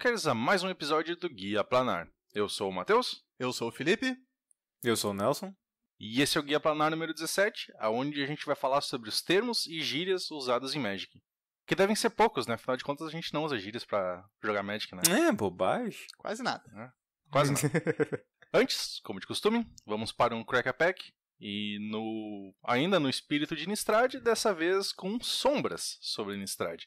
Jokers, a mais um episódio do Guia Planar. Eu sou o Matheus. Eu sou o Felipe. Eu sou o Nelson. E esse é o Guia Planar número 17, onde a gente vai falar sobre os termos e gírias usados em Magic. Que devem ser poucos, né? Afinal de contas, a gente não usa gírias pra jogar Magic, né? É, bobagem. Quase nada. Quase nada. Antes, como de costume, vamos para um Crack a Pack. E ainda no espírito de Innistrad, dessa vez com sombras sobre Innistrad.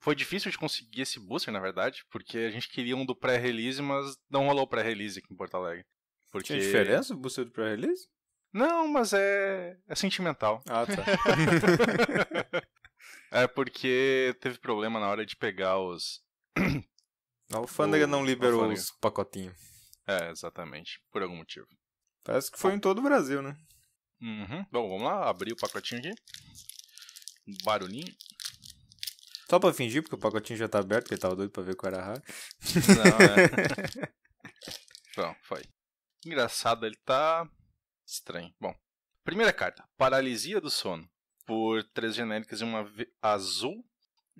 Foi difícil de conseguir esse booster, na verdade, porque a gente queria um do pré-release, mas não rolou pré-release aqui em Porto Alegre. Porque... Tinha diferença o booster do pré-release? Não, mas é sentimental. Ah, tá. É porque teve problema na hora de pegar os... A alfândega não liberou alfândega. os pacotinhos. É, exatamente. Por algum motivo. Parece que foi em todo o Brasil, né? Uhum. Bom, vamos lá. Abrir o pacotinho aqui. Barulhinho. Só pra fingir, porque o pacotinho já tá aberto, porque ele tava doido pra ver qual era raro. Não, é... Bom, foi. Engraçado, ele tá... estranho. Bom, primeira carta. Paralisia do Sono. Por 3 genéricas e uma azul.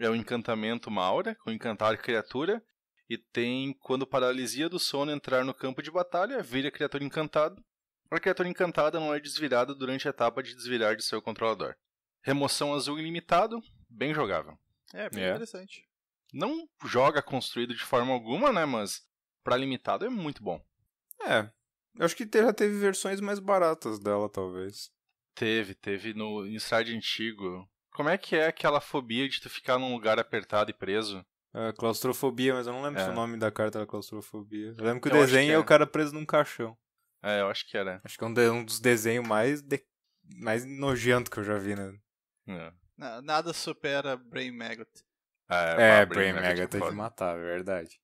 É um encantamento, uma aura, com encantar criatura. E tem, quando paralisia do sono entrar no campo de batalha, vira criatura encantada. A criatura encantada não é desvirada durante a etapa de desvirar de seu controlador. Remoção azul ilimitado, bem jogável. É, bem interessante. Não joga construído de forma alguma, né, mas pra limitado é muito bom. É, eu acho que já teve versões mais baratas dela, talvez. Teve no Innistrad antigo. Como é que é aquela fobia de tu ficar num lugar apertado e preso? É, claustrofobia, mas eu não lembro se o nome da carta era claustrofobia. Eu lembro que o Eu acho desenho que é o cara preso num caixão. É, eu acho que era. Acho que é um dos desenhos mais nojentos que eu já vi, né? Nada supera Brain Maggot. Brain Maggot é de matar, é verdade.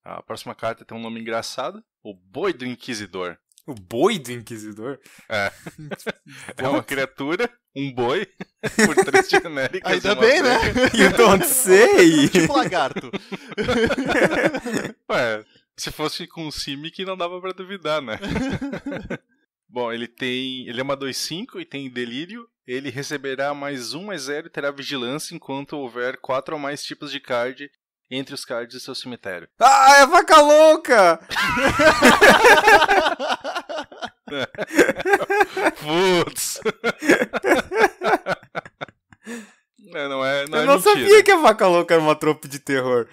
A próxima carta tem um nome engraçado. O Boi do Inquisidor. O Boi do Inquisidor? É. É uma criatura, um boi, por 3 genéricas. Ainda bem, né? You don't say! Tipo lagarto. Ué, se fosse com o Simic não dava pra duvidar, né? Bom, ele é uma 2/5 e tem delírio. Ele receberá +1/+0 e terá vigilância enquanto houver 4 ou mais tipos de card entre os cards do seu cemitério. Ah, é vaca louca! Putz! Não é eu não mentira. sabia que a vaca louca era uma trope de terror.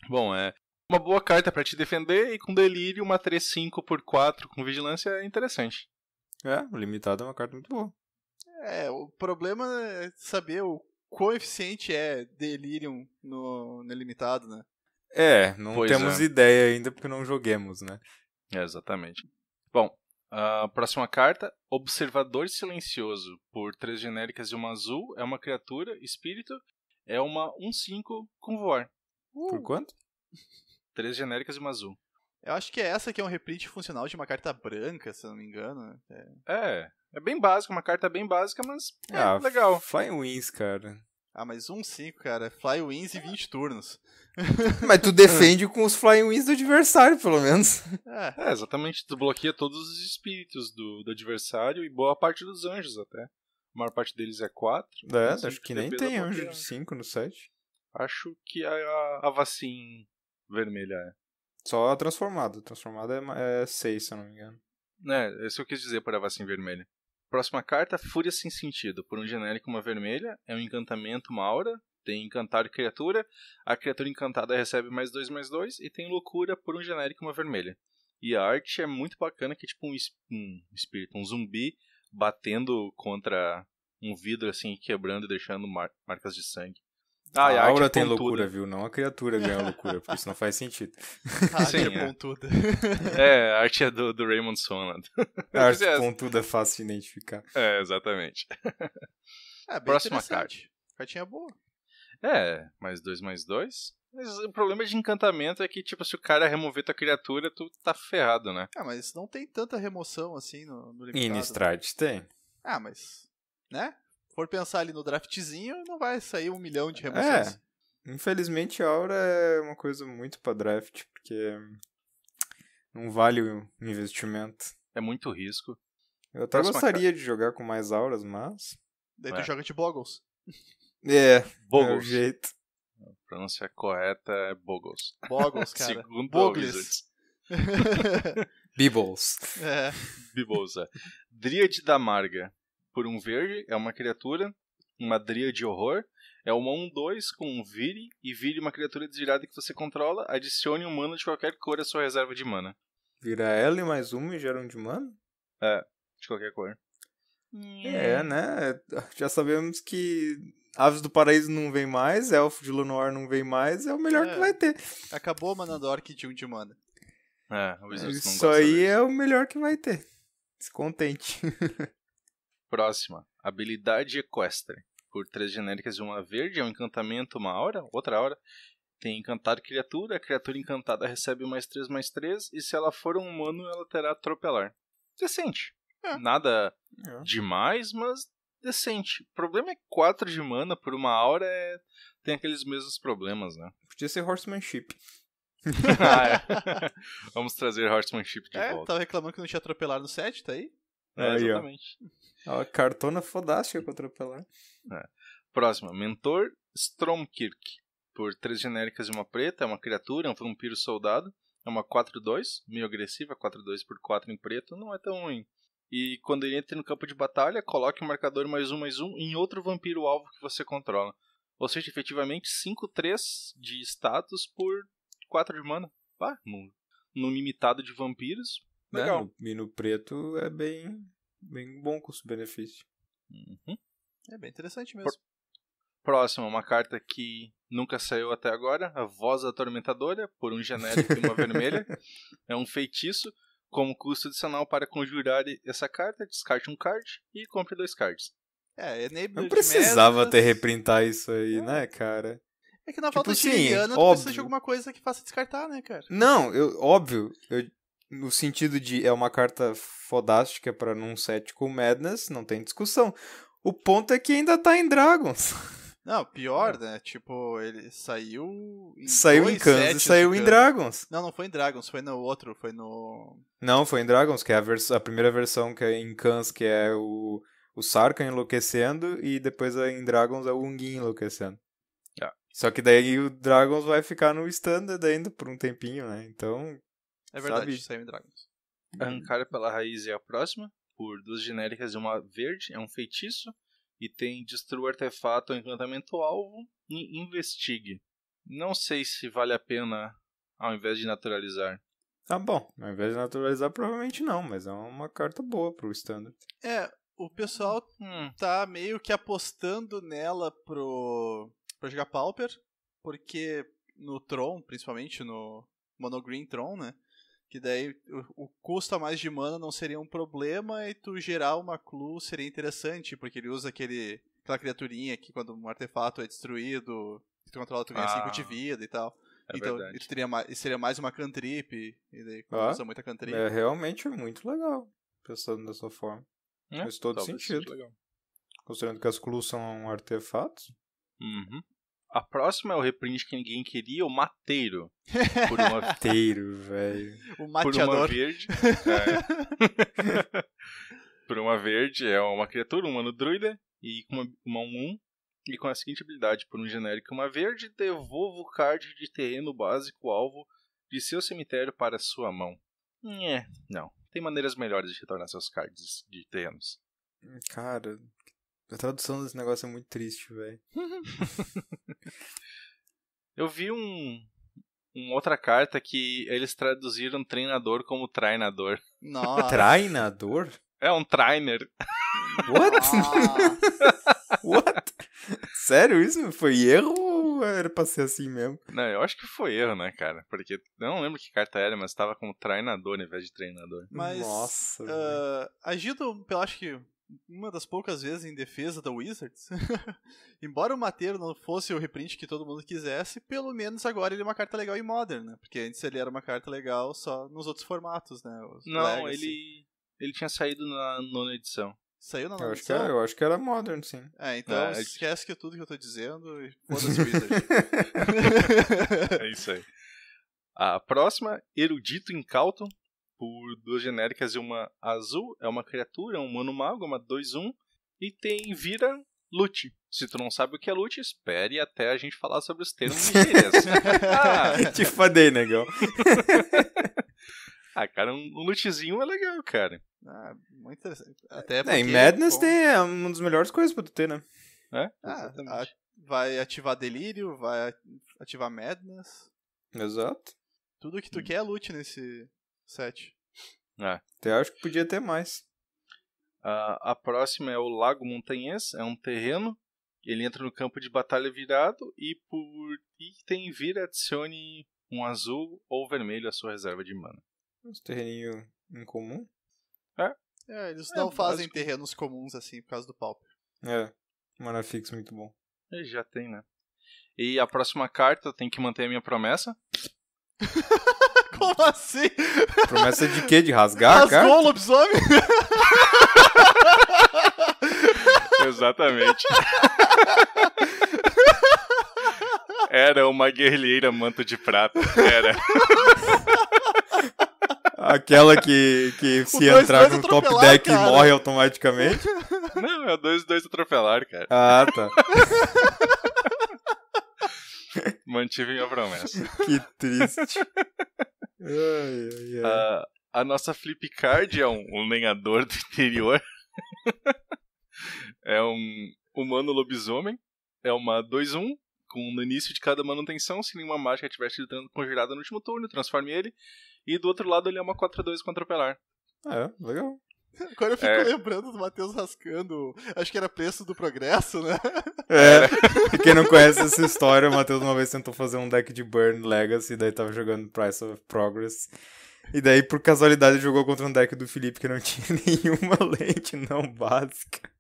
Bom, é uma boa carta pra te defender e com delírio uma 3/5/4 com vigilância é interessante. É, o limitado é uma carta muito boa. É, o problema é saber o quão eficiente é Delirium no limitado, né? É, não Pois temos ideia ainda porque não joguemos, né? É, exatamente. Bom, a próxima carta, Observador Silencioso. Por 3 genéricas e uma azul, é uma criatura, espírito, é uma 1/5 com voar. Por quanto? 3 genéricas e uma azul. Eu acho que essa aqui é um reprint funcional de uma carta branca, se eu não me engano. É bem básico, uma carta bem básica, mas legal. Flying Winds, cara. Ah, mas 1/5, cara. Fly Wins e 20 turnos. Mas tu defende com os Flying Winds do adversário, pelo menos. É, exatamente. Tu bloqueia todos os espíritos do adversário e boa parte dos anjos até. A maior parte deles é 4. Acho que nem tem anjo de 5 no set. Acho que a Vacin vermelha é. Só a transformada. A transformada é 6, se eu não me engano. É isso que eu quis dizer por Avacyn vermelha. Próxima carta, Fúria Sem Sentido. Por um genérico, uma vermelha. É um encantamento, uma aura. Tem encantar criatura. A criatura encantada recebe +2/+2. E tem loucura por um genérico, uma vermelha. E a arte é muito bacana, que é tipo um espírito, um zumbi batendo contra um vidro assim, quebrando e deixando marcas de sangue. A aura tem loucura, viu? Não a criatura ganha loucura, porque isso não faz sentido. A Sim, arte é pontuda. A arte é do Raymond Sonland. A arte pontuda é fácil de identificar. É, exatamente. Bem Próxima carta. Cartinha boa. +2/+2. Mas o problema de encantamento é que, tipo, se o cara remover tua criatura, tu tá ferrado, né? Mas não tem tanta remoção assim no limitado. Innistrad tem. Mas, né? For pensar ali no draftzinho, não vai sair 1 milhão de remoções. Infelizmente a aura é uma coisa muito pra draft, porque não vale o investimento. É muito risco. Eu até gostaria de jogar com mais auras, mas... Daí tu joga de Boggles. É o Boggles. jeito. A pronúncia correta é Boggles. Boggles, cara. Segundo Boggles. a Wizards. Bibbles. É. Bibbles, é. Dríade da Amarga. Por um verde, é uma criatura. Uma Dríade Horror. É uma 1/2 com um vire. E vire uma criatura desvirada que você controla. Adicione um mana de qualquer cor à sua reserva de mana. Vira ela e mais uma e gera um de mana? É, de qualquer cor. É, né? Já sabemos que Aves do Paraíso não vem mais, Elfo de Lenoir não vem mais, é o melhor que vai ter. Acabou a Manandork de 1 de mana. É, o Wizards não Isso gosta aí disso. é o melhor que vai ter. Se contente. Próxima. Habilidade Equestre. Por 3 genéricas e uma verde, é um encantamento, uma aura, outra aura. Tem encantado criatura, a criatura encantada recebe +3/+3, e se ela for um humano, ela terá atropelar. Decente. Nada demais, mas decente. O problema é que 4 de mana por uma aura tem aqueles mesmos problemas, né? Podia ser Horsemanship. Vamos trazer Horsemanship de volta. Tava reclamando que não tinha atropelar no set, tá aí? Aí, Exatamente. Ó, cartona fodástica pra atropelar. Próxima. Mentor Stromkirk. Por 3 genéricas e uma preta, é uma criatura, é um vampiro soldado. É uma 4/2, meio agressiva, 4/2 por 4 em preto, não é tão ruim. E quando ele entra no campo de batalha, coloque o marcador +1/+1 em outro vampiro alvo que você controla. Ou seja, efetivamente 5/3 de status por 4 de mana. No limitado de vampiros, legal. E no preto é bem bom custo-benefício. Uhum. É bem interessante mesmo. Próximo, uma carta que nunca saiu até agora, a Voz Atormentadora, por um genérico e uma vermelha. É um feitiço. Como custo adicional para conjurar essa carta, descarte um card e compre 2 cards. Enabler Não precisava de ter mesas. reprintar isso aí, né, cara? É que na Tipo falta de assim, Liliana, tu óbvio. precisa de alguma coisa que faça descartar, né, cara? Não, óbvio, no sentido de é uma carta fodástica pra num set com Madness, não tem discussão. O ponto é que ainda tá em Dragons. Não, pior, né? Tipo, ele saiu em Saiu dois em Kansas e sets saiu de em Kansas. Dragons. Não foi em Dragons, foi no outro, foi no... Não, foi em Dragons, que é a primeira versão que é em Kansas, que é o Sarkhan enlouquecendo, e depois em Dragons é o Ungin enlouquecendo. Só que daí o Dragons vai ficar no Standard ainda por um tempinho, né? Então... É verdade, sabe? saiu em Dragons. Arrancar pela Raiz é a próxima. Por 2 genéricas e uma verde, é um feitiço. E tem destrua artefato ou encantamento alvo e investigue. Não sei se vale a pena ao invés de naturalizar. Tá bom, ao invés de naturalizar, provavelmente não, mas é uma carta boa pro Standard. O pessoal tá meio que apostando nela pra jogar Pauper, porque no Tron, principalmente no Monogreen Tron, né? Que daí o custo a mais de mana não seria um problema e tu gerar uma clue seria interessante, porque ele usa aquela criaturinha que quando um artefato é destruído, que tu controla, tu ganha 5 de vida e tal. Então, verdade. e seria mais uma cantrip, e daí quando usa muita cantrip. É realmente muito legal, pensando dessa forma. Faz todo talvez sentido. seja legal. Considerando que as clues são artefatos. Uhum. A próxima é o reprint que ninguém queria, o Mateiro. Por uma Inteiro, velho. O por uma mateador. verde. Por uma verde, é uma criatura, um humano druida, e com uma 1/1, e com a seguinte habilidade: por um genérico uma verde, devolva o card de terreno básico alvo de seu cemitério para sua mão. Não. Tem maneiras melhores de retornar seus cards de terrenos. Cara, a tradução desse negócio é muito triste, velho. Eu vi uma outra carta que eles traduziram treinador como trainador. Nossa. Trainador? É um trainer. What? Nossa. What? Sério, isso foi erro ou era pra ser assim mesmo? Não, eu acho que foi erro, né, cara? Porque eu não lembro que carta era, mas tava como trainador ao invés de treinador. Mas, Nossa, agindo, eu acho que uma das poucas vezes em defesa da Wizards, embora o Mateiro não fosse o reprint que todo mundo quisesse, pelo menos agora ele é uma carta legal em Modern, né? Porque antes ele era uma carta legal só nos outros formatos, né? Os Não, Legacy. ele tinha saído na 9ª edição. Saiu na eu nova acho, que edição? eu acho que era Modern, sim. Então esquece que tudo que eu tô dizendo e foda-se Wizard. É isso aí. A próxima, Erudito Incauto, por 2 genéricas e uma azul, é uma criatura, um humano mago, uma 2/1, e tem vira lute. Se tu não sabe o que é lute, espere até a gente falar sobre os termos de gírias. Te fadei, negão. Cara, um lutezinho é legal, cara. Muito interessante. Até em Madness tem uma das melhores coisas pra tu ter, né? Exatamente. Vai ativar delírio, vai ativar Madness. Exato. Tudo que tu quer é loot nesse set. Até acho que podia ter mais. A próxima é o Lago Montanhês, é um terreno. Ele entra no campo de batalha virado e por item vira adicione um azul ou vermelho à sua reserva de mana. Uns terreninho incomum. Eles não fazem terrenos comuns assim por causa do Pauper. Mana fixa muito bom. Já tem, né? E a próxima carta tem que manter a minha promessa. Como assim? Promessa de quê? De rasgar a carta? Rasgou o lobisomem? Exatamente. Era uma guerrilheira manto de prata. Era. Aquela que se entrar no top deck cara. Morre automaticamente. Não, é 2/2 atropelar, cara. Ah, tá. Mantive minha promessa. Que triste. A nossa flip card é um lenhador do interior. É um humano lobisomem. É uma 2/1. No início de cada manutenção, se nenhuma mágica estiver sido conjurada no último turno, transforme ele. E do outro lado ele é uma 4/2 com atropelar. Legal. Agora eu fico lembrando do Matheus rascando, acho que era preço do progresso, né? E quem não conhece essa história, o Matheus uma vez tentou fazer um deck de Burn Legacy, daí tava jogando Price of Progress. E daí, por casualidade, jogou contra um deck do Felipe que não tinha nenhuma lente não básica.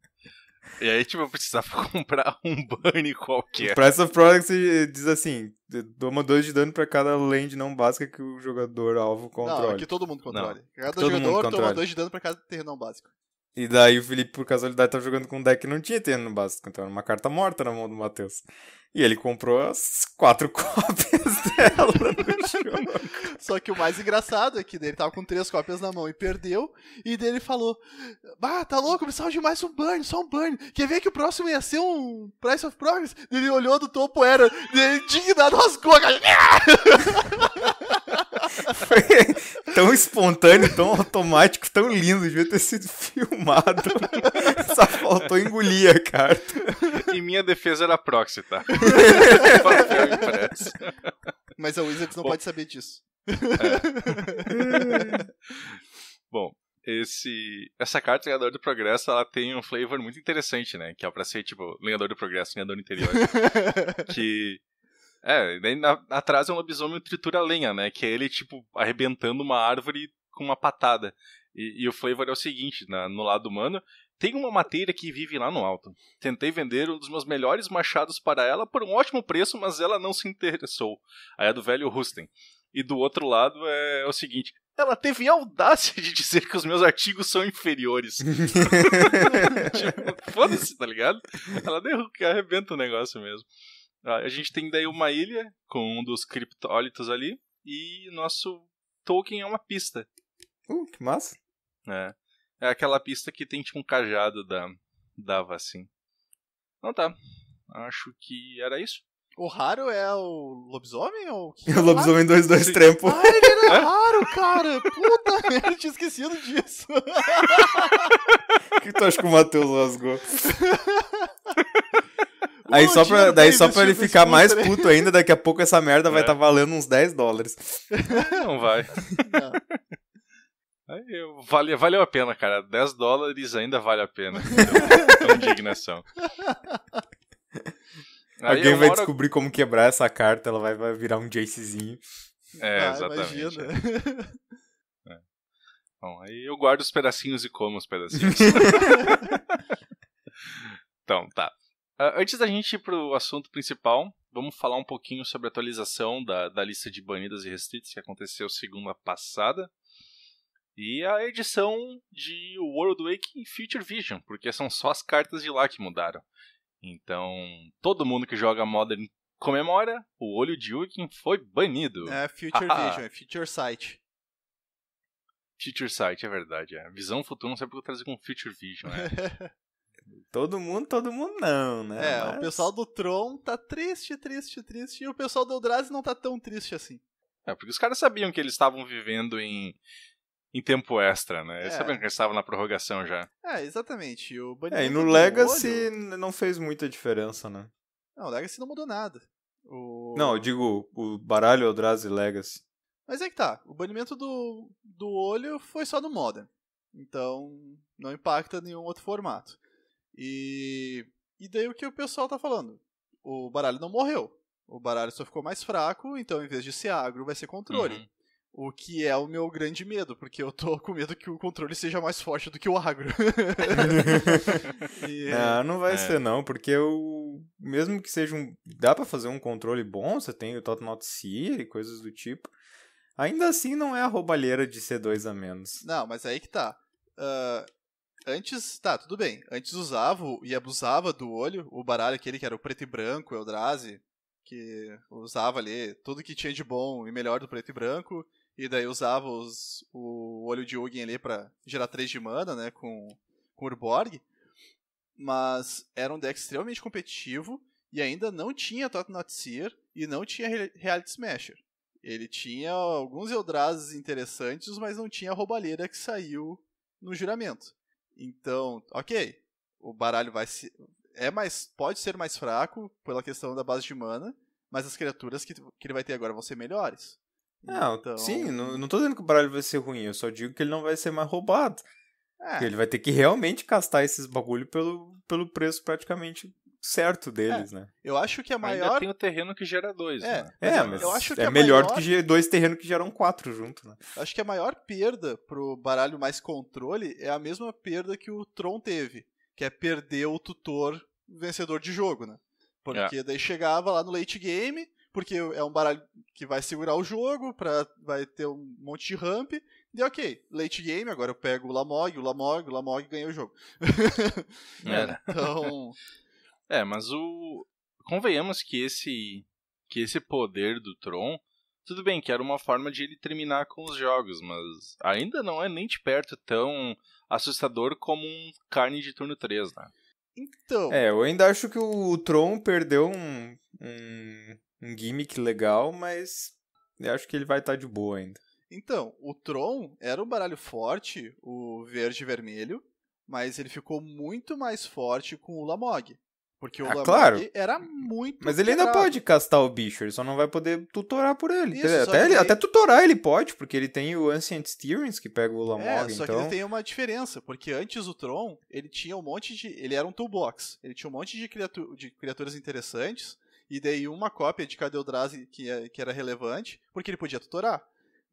E aí, eu precisava comprar um burn qualquer. O Price of Progress diz assim, toma 2 de dano pra cada land não básica que o jogador alvo controle. Não, que todo mundo controle. Cada jogador toma 2 de dano pra cada terreno não básico. E daí o Felipe, por casualidade, tava jogando com um deck que não tinha terreno básico, então era uma carta morta na mão do Matheus. E ele comprou as 4 cópias dela no jogo. Só que o mais engraçado é que ele tava com 3 cópias na mão e perdeu. E daí ele falou: tá louco, eu precisava de mais um burn, só um burn. Quer ver que o próximo ia ser um Price of Progress? Ele olhou do topo, era indignado, rasgou a galera. Foi tão espontâneo, tão automático, tão lindo, devia ter sido filmado. Só faltou engolir a carta. E minha defesa era proxy, tá? Mas a Wizards não pode saber disso. Bom, essa carta, Lenhador do Progresso, ela tem um flavor muito interessante, né? Que é pra ser, Lenhador do Progresso, Lenhador do Interior. Que... daí atrás é um lobisomem tritura lenha, né? Que é ele, arrebentando uma árvore com uma patada. E o flavor é o seguinte, no lado humano, tem uma mateira que vive lá no alto. Tentei vender um dos meus melhores machados para ela por um ótimo preço, mas ela não se interessou. Aí é do velho Rusten. E do outro lado é o seguinte, ela teve a audácia de dizer que os meus artigos são inferiores. Foda-se, tá ligado? Ela arrebenta o negócio mesmo. A gente tem daí uma ilha com um dos criptólitos ali e nosso token é uma pista. Que massa. É aquela pista que tem um cajado da vacina. Então tá, acho que era isso. O raro é o lobisomem? Ou o lobisomem 2/2 trampo. Ele era raro, cara. Puta merda, eu tinha esquecido disso. O que tu acha que o Matheus rasgou? Aí só pra ele ficar mais puto ainda, daqui a pouco essa merda vai estar valendo uns $10. Não vai. Não. Aí, valeu a pena, cara. $10 ainda vale a pena. Então, indignação. Alguém vai descobrir como quebrar essa carta, ela vai virar um Jacezinho. Exatamente. Bom, aí eu guardo os pedacinhos e como os pedacinhos. Então, tá. Antes da gente ir pro assunto principal, vamos falar um pouquinho sobre a atualização da lista de banidas e restritos que aconteceu segunda passada. E a edição de World Wake Future Vision, porque são só as cartas de lá que mudaram. Então, todo mundo que joga Modern comemora, o olho de Uriken foi banido. Future Vision, é Future Sight. Future Sight, é verdade. Visão futura, não sei porque eu trazer com Future Vision. Todo mundo não, né? Mas... o pessoal do Tron tá triste, e o pessoal do Eldrazi não tá tão triste assim. Porque os caras sabiam que eles estavam vivendo em tempo extra, né? Eles sabiam que eles estavam na prorrogação já. Exatamente. E no Legacy não fez muita diferença, né? Não, o Legacy não mudou nada. Não, eu digo o baralho Eldrazi Legacy. Mas é que tá, o banimento do olho foi só no Modern. Então, não impacta nenhum outro formato. E daí o que o pessoal tá falando? O baralho não morreu. O baralho só ficou mais fraco, então em vez de ser agro, vai ser controle. Uhum. O que é o meu grande medo, porque eu tô com medo que o controle seja mais forte do que o agro. Não vai ser não, porque mesmo que seja dá pra fazer um controle bom, você tem o Tottenham Seer e coisas do tipo, ainda assim não é a roubalheira de ser 2 a menos. Não, mas aí que tá. Antes, tudo bem. Antes usava e abusava do olho, o baralho aquele que era o preto e branco, Eldrazi, que usava ali tudo que tinha de bom e melhor do preto e branco, e daí usava o olho de Ugin ali pra gerar 3 de mana, né, com o Urborg. Mas era um deck extremamente competitivo e ainda não tinha Tottenham Seer e não tinha Reality Smasher. Ele tinha alguns Eldrazi interessantes, mas não tinha a roubalheira que saiu no juramento. Então, ok, o baralho pode ser mais fraco pela questão da base de mana, mas as criaturas que ele vai ter agora vão ser melhores. Então... Sim, não tô dizendo que o baralho vai ser ruim, eu só digo que ele não vai ser mais roubado. Porque ele vai ter que realmente castar esses bagulho pelo preço praticamente certo deles, né? Eu acho que a maior... Ainda tem o terreno que gera 2, né? Mas eu acho que melhor do que 2 terrenos que geram 4 junto, né? Eu acho que a maior perda pro baralho mais controle é a mesma perda que o Tron teve, que é perder o tutor vencedor de jogo, né? Porque daí chegava lá no late game, porque é um baralho que vai segurar o jogo, vai ter um monte de ramp, e ok, late game, agora eu pego o Lamog ganha o jogo. Então... mas convenhamos que esse poder do Tron, tudo bem que era uma forma de ele terminar com os jogos, mas ainda não é nem de perto tão assustador como um carne de turno 3, né? Então... eu ainda acho que o Tron perdeu um gimmick legal, mas eu acho que ele vai estar de boa ainda. Então, o Tron era um baralho forte, o verde e vermelho, mas ele ficou muito mais forte com o Lamog. Porque o Lamog era muito Mas ele ainda pode castar o bicho, ele só não vai poder tutorar por ele. Isso, até tutorar ele pode, porque ele tem o Ancient Steerings que pega o Lamog, só que ele tem uma diferença, porque antes o Tron, ele tinha um monte de... Ele era um toolbox, ele tinha um monte de criaturas interessantes, e daí uma cópia de cada Eldrazi que era relevante, porque ele podia tutorar.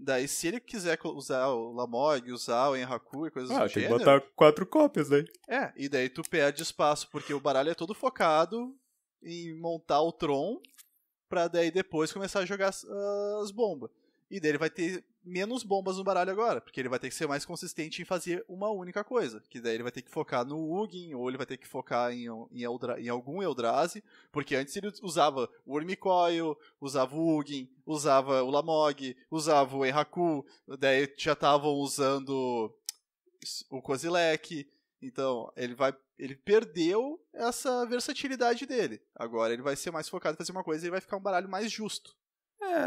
Daí, se ele quiser usar o Lamog, usar o Enhaku e coisas do tem gênero... que botar 4 cópias daí. E daí tu perde espaço, porque o baralho é todo focado em montar o Tron, pra daí depois começar a jogar as bombas. E daí ele vai ter menos bombas no baralho agora, porque ele vai ter que ser mais consistente em fazer uma única coisa. Que daí ele vai ter que focar no Ugin, ou ele vai ter que focar em algum Eldrazi, porque antes ele usava o Wurmcoil, usava o Ugin, usava o Lamog, usava o Enhaku, daí já estavam usando o Kozilek. Então, ele perdeu essa versatilidade dele. Agora ele vai ser mais focado em fazer uma coisa e ele vai ficar um baralho mais justo.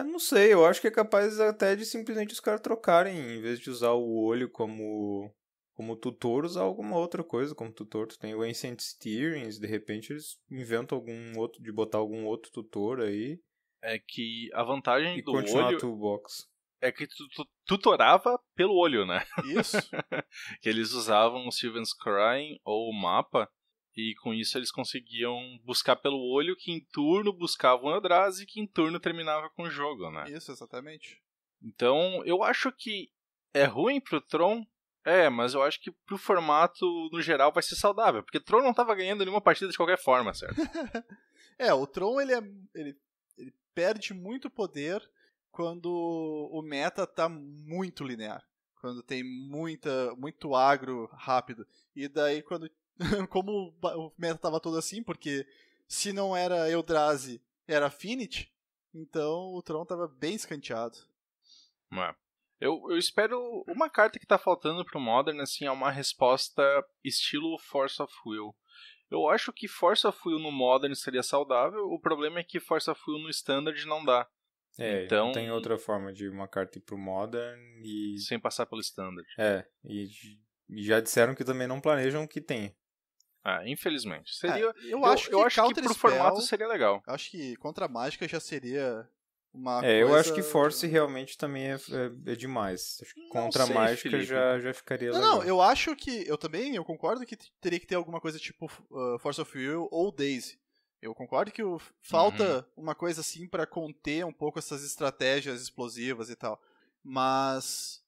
Não sei, eu acho que é capaz até de simplesmente os caras trocarem, em vez de usar o olho como tutor, usar alguma outra coisa como tutor. Tu tem o Ancient Steerings, de repente eles inventam de botar algum outro tutor aí. É que a vantagem do continuar olho a toolbox é que tu tutorava pelo olho, né? Isso. Que eles usavam o Sylvan's Crying ou o mapa, e com isso eles conseguiam buscar pelo olho, que em turno buscava um Eldrazi, que em turno terminava com o jogo, né? Isso, exatamente. Então, eu acho que é ruim pro Tron, mas eu acho que pro formato, no geral, vai ser saudável, porque o Tron não tava ganhando nenhuma partida de qualquer forma, certo? O Tron, ele perde muito poder quando o meta tá muito linear. Quando tem muito agro rápido. E daí, como o meta tava todo assim, porque se não era Eldrazi, era Affinity, então o Tron tava bem escanteado. Eu espero... Uma carta que tá faltando pro Modern, assim, é uma resposta estilo Force of Will. Eu acho que Force of Will no Modern seria saudável, o problema é que Force of Will no Standard não dá. Então, não tem outra forma de uma carta ir pro Modern e... sem passar pelo Standard. E já disseram que também não planejam que tenha. Infelizmente. Seria, eu acho que pro formato seria legal. Acho que contra a mágica já seria uma eu coisa... acho que Force realmente também é demais. Acho que contra a mágica já ficaria legal. Não, eu acho que... Eu concordo que teria que ter alguma coisa tipo Force of Will ou Daisy. Eu concordo que falta uma coisa assim pra conter um pouco essas estratégias explosivas e tal. Mas...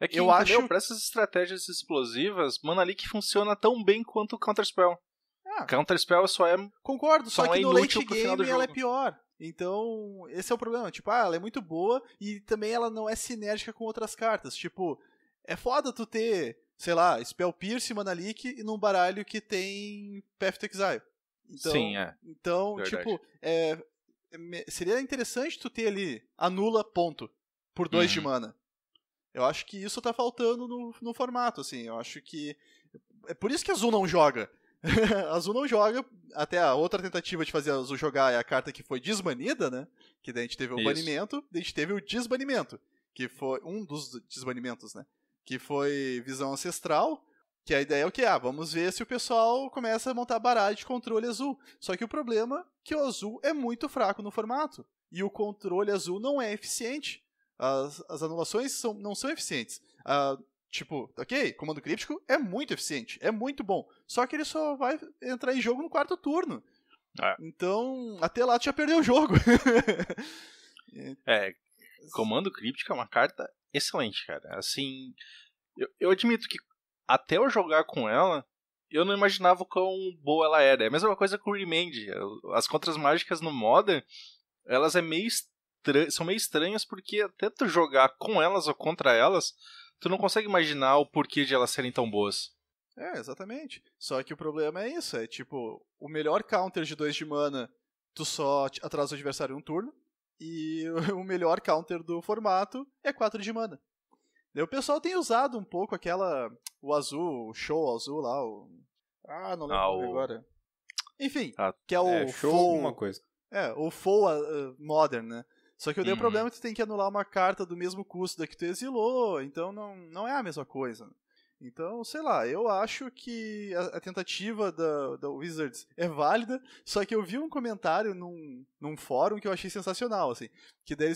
É que, pra essas estratégias explosivas, Mana Leak funciona tão bem quanto o Counterspell. Counterspell só é... Concordo, só que no late game ela é pior. Então, esse é o problema. Tipo, ela é muito boa e também ela não é sinérgica com outras cartas. Tipo, é foda tu ter, sei lá, Spell Pierce, Mana Leak e num baralho que tem Path to Exile. Então, sim, Então, verdade. Tipo, seria interessante tu ter ali anula ponto por 2 de mana. Eu acho que isso tá faltando no formato, assim. Eu acho que... É por isso que a Azul não joga. A Azul não joga. Até a outra tentativa de fazer a Azul jogar é a carta que foi desbanida, né? Que daí a gente teve o banimento, daí a gente teve o desbanimento. Que foi um dos desbanimentos, né? Que foi Visão Ancestral. Que a ideia é o quê? Vamos ver se o pessoal começa a montar baralho de controle azul. Só que o problema é que o azul é muito fraco no formato. E o controle azul não é eficiente. As anulações não são eficientes. Tipo, ok, comando críptico é muito eficiente, é muito bom. Só que ele só vai entrar em jogo no 4º turno. Então, até lá tu já perdeu o jogo. Comando críptico é uma carta excelente, cara. Assim, eu admito que até eu jogar com ela, eu não imaginava quão boa ela era. É a mesma coisa com o Remand. As contras mágicas no Modern, elas são meio estranhas porque até tu jogar com elas ou contra elas, tu não consegue imaginar o porquê de elas serem tão boas. Exatamente. Só que o problema é isso, tipo, o melhor counter de 2 de mana, tu só atrasa o adversário um turno, e o melhor counter do formato é 4 de mana. Daí o pessoal tem usado um pouco o azul, o show azul lá, não lembro agora. Enfim, que é o show full, alguma coisa. O full modern, né? Só que o problema é que tu tem que anular uma carta do mesmo custo da que tu exilou, então não é a mesma coisa. Então, sei lá, eu acho que a tentativa da Wizards é válida, só que eu vi um comentário num fórum que eu achei sensacional, assim, que daí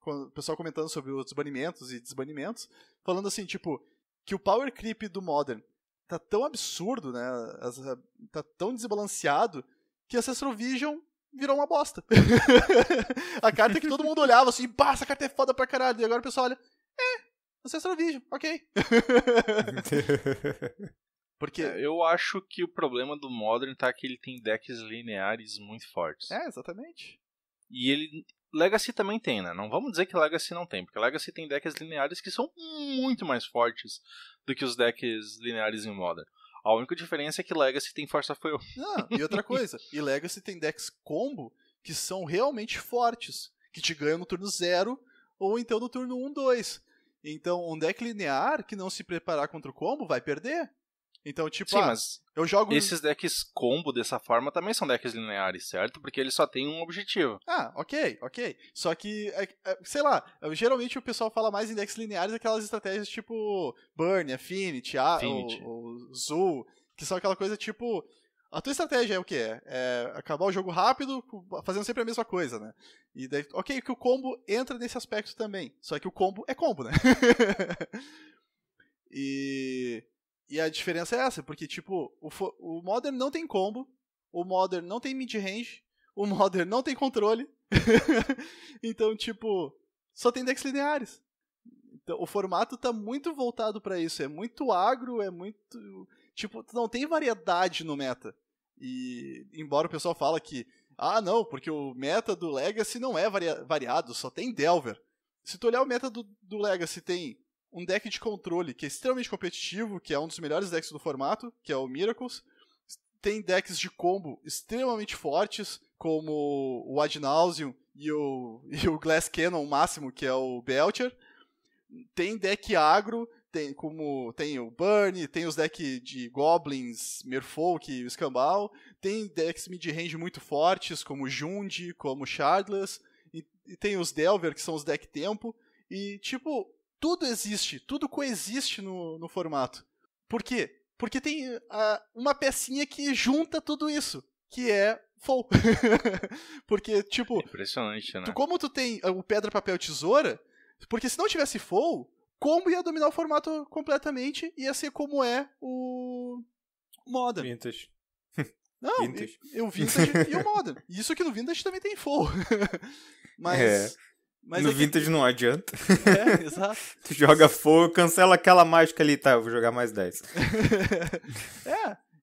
o pessoal comentando sobre os desbanimentos e desbanimentos, falando assim, tipo, que o power creep do Modern tá tão absurdo, né, tá tão desbalanceado, que Ancestral Vision virou uma bosta. A carta que todo mundo olhava assim, essa carta é foda pra caralho, e agora o pessoal olha, Ancestral Vision, ok. Porque... eu acho que o problema do Modern tá que ele tem decks lineares muito fortes. Exatamente. E Legacy também tem, né? Não vamos dizer que Legacy não tem, porque Legacy tem decks lineares que são muito mais fortes do que os decks lineares em Modern. A única diferença é que Legacy tem Force of Will. E outra coisa, e Legacy tem decks combo que são realmente fortes, que te ganham no turno 0 ou então no turno 1, 2. Então, um deck linear que não se preparar contra o combo vai perder. Então, tipo, sim, mas eu jogo... esses decks combo dessa forma também são decks lineares, certo? Porque eles só têm um objetivo. Ok. Só que, sei lá, geralmente o pessoal fala mais em decks lineares aquelas estratégias tipo Burn, Affinity. Ou Zul, que são aquela coisa tipo... A tua estratégia é o quê? É acabar o jogo rápido, fazendo sempre a mesma coisa, né? E daí, ok, que o combo entra nesse aspecto também. Só que o combo é combo, né? E a diferença é essa, porque, tipo, o Modern não tem combo, o Modern não tem mid-range, o Modern não tem controle. Então, tipo, só tem decks lineares. Então, o formato tá muito voltado pra isso. É muito agro, é muito... Tipo, não tem variedade no meta. E, embora o pessoal fala que não, porque o meta do Legacy não é variado, só tem Delver. Se tu olhar o meta do Legacy, tem um deck de controle que é extremamente competitivo, que é um dos melhores decks do formato, que é o Miracles. Tem decks de combo extremamente fortes, como o Ad Nauseam e o Glass Cannon máximo, que é o Belcher. Tem deck agro, tem o Burn, tem os decks de Goblins, Merfolk e o Escambau, tem decks mid-range muito fortes, como Jund, como Shardless, e tem os Delver, que são os deck tempo, e tipo, tudo existe, tudo coexiste no formato. Por quê? Porque tem uma pecinha que junta tudo isso, que é Foe. Porque, tipo, impressionante, né? Como tu tem o Pedra, Papel, Tesoura, porque se não tivesse Foe, Combo ia dominar o formato completamente, ia ser como é o Modern. Vintage. Não, Vintage. O Vintage e o Modern. Isso que no Vintage também tem Foe. Mas no Vintage não adianta. Exato. Tu joga Foe, cancela aquela mágica ali, tá, eu vou jogar mais 10.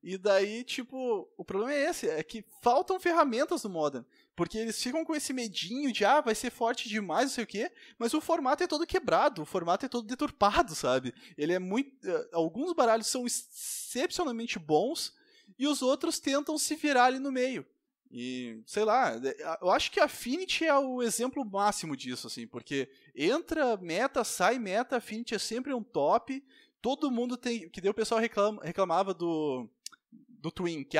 E daí, tipo, o problema é esse, é que faltam ferramentas no Modern, porque eles ficam com esse medinho de, vai ser forte demais, não sei o quê, mas o formato é todo quebrado, o formato é todo deturpado, sabe? Ele é muito... alguns baralhos são excepcionalmente bons, e os outros tentam se virar ali no meio. E, sei lá, eu acho que a Affinity é o exemplo máximo disso, assim, porque entra meta, sai meta, Affinity é sempre um top, todo mundo tem... Que daí o pessoal reclamava do Twin, que